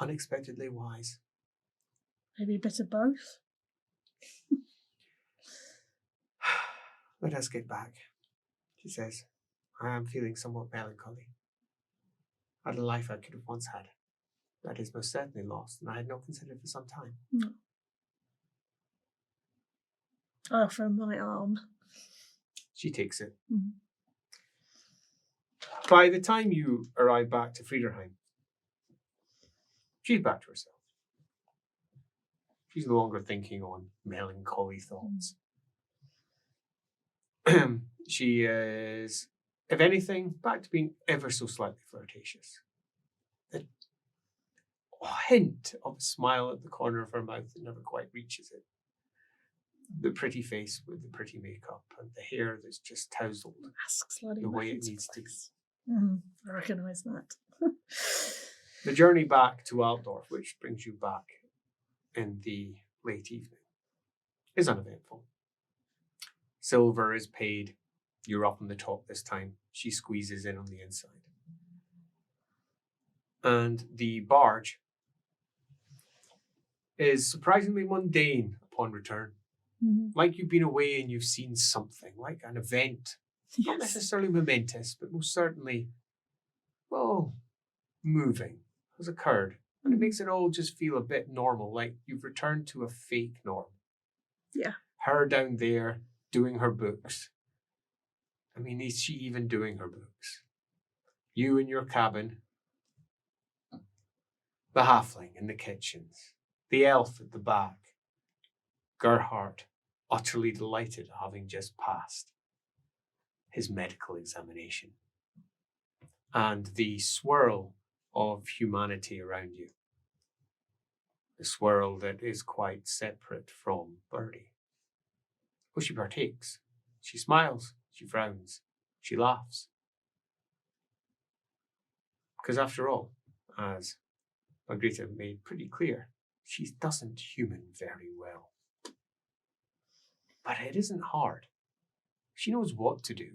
unexpectedly wise. Maybe a bit of both. Let us get back, she says. I am feeling somewhat melancholy. I had a life I could have once had. That is most certainly lost, and I had not considered for some time. No. I offer him my arm. She takes it. Mm. By the time you arrive back to Friederheim, she's back to herself. She's no longer thinking on melancholy thoughts. She is, if anything, back to being ever so slightly flirtatious. A hint of a smile at the corner of her mouth that never quite reaches it. The pretty face with the pretty makeup and the hair that's just tousled the way it needs to be. I recognise that. The journey back to Altdorf, which brings you back in the late evening, is uneventful. Silver is paid. You're up on the top this time. She squeezes in on the inside. And the barge is surprisingly mundane upon return. Like you've been away and you've seen something, like an event. Yes. Not necessarily momentous, but most certainly, well, moving has occurred. And it makes it all just feel a bit normal, like you've returned to a fake norm. Yeah. Her down there doing her books. I mean, is she even doing her books? You in your cabin. The halfling in the kitchens. The elf at the back. Gerhardt, utterly delighted at having just passed his medical examination. And the swirl of humanity around you. The swirl that is quite separate from Birdie. Well, she partakes. She smiles. She frowns. She laughs. Because after all, as McGreet made pretty clear, she doesn't human very well. But it isn't hard. She knows what to do.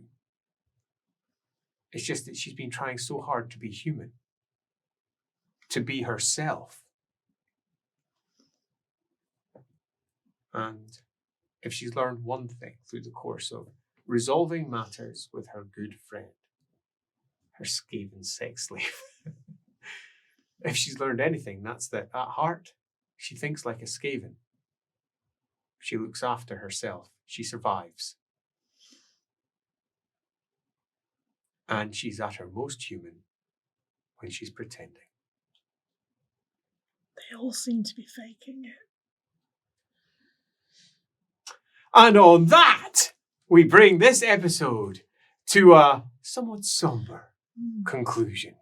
It's just that she's been trying so hard to be human. To be herself. And if she's learned one thing through the course of resolving matters with her good friend, her Skaven sex slave, if she's learned anything, that's that at heart, she thinks like a Skaven. She looks after herself. She survives. And she's at her most human when she's pretending. They all seem to be faking it. And on that, we bring this episode to a somewhat somber conclusion.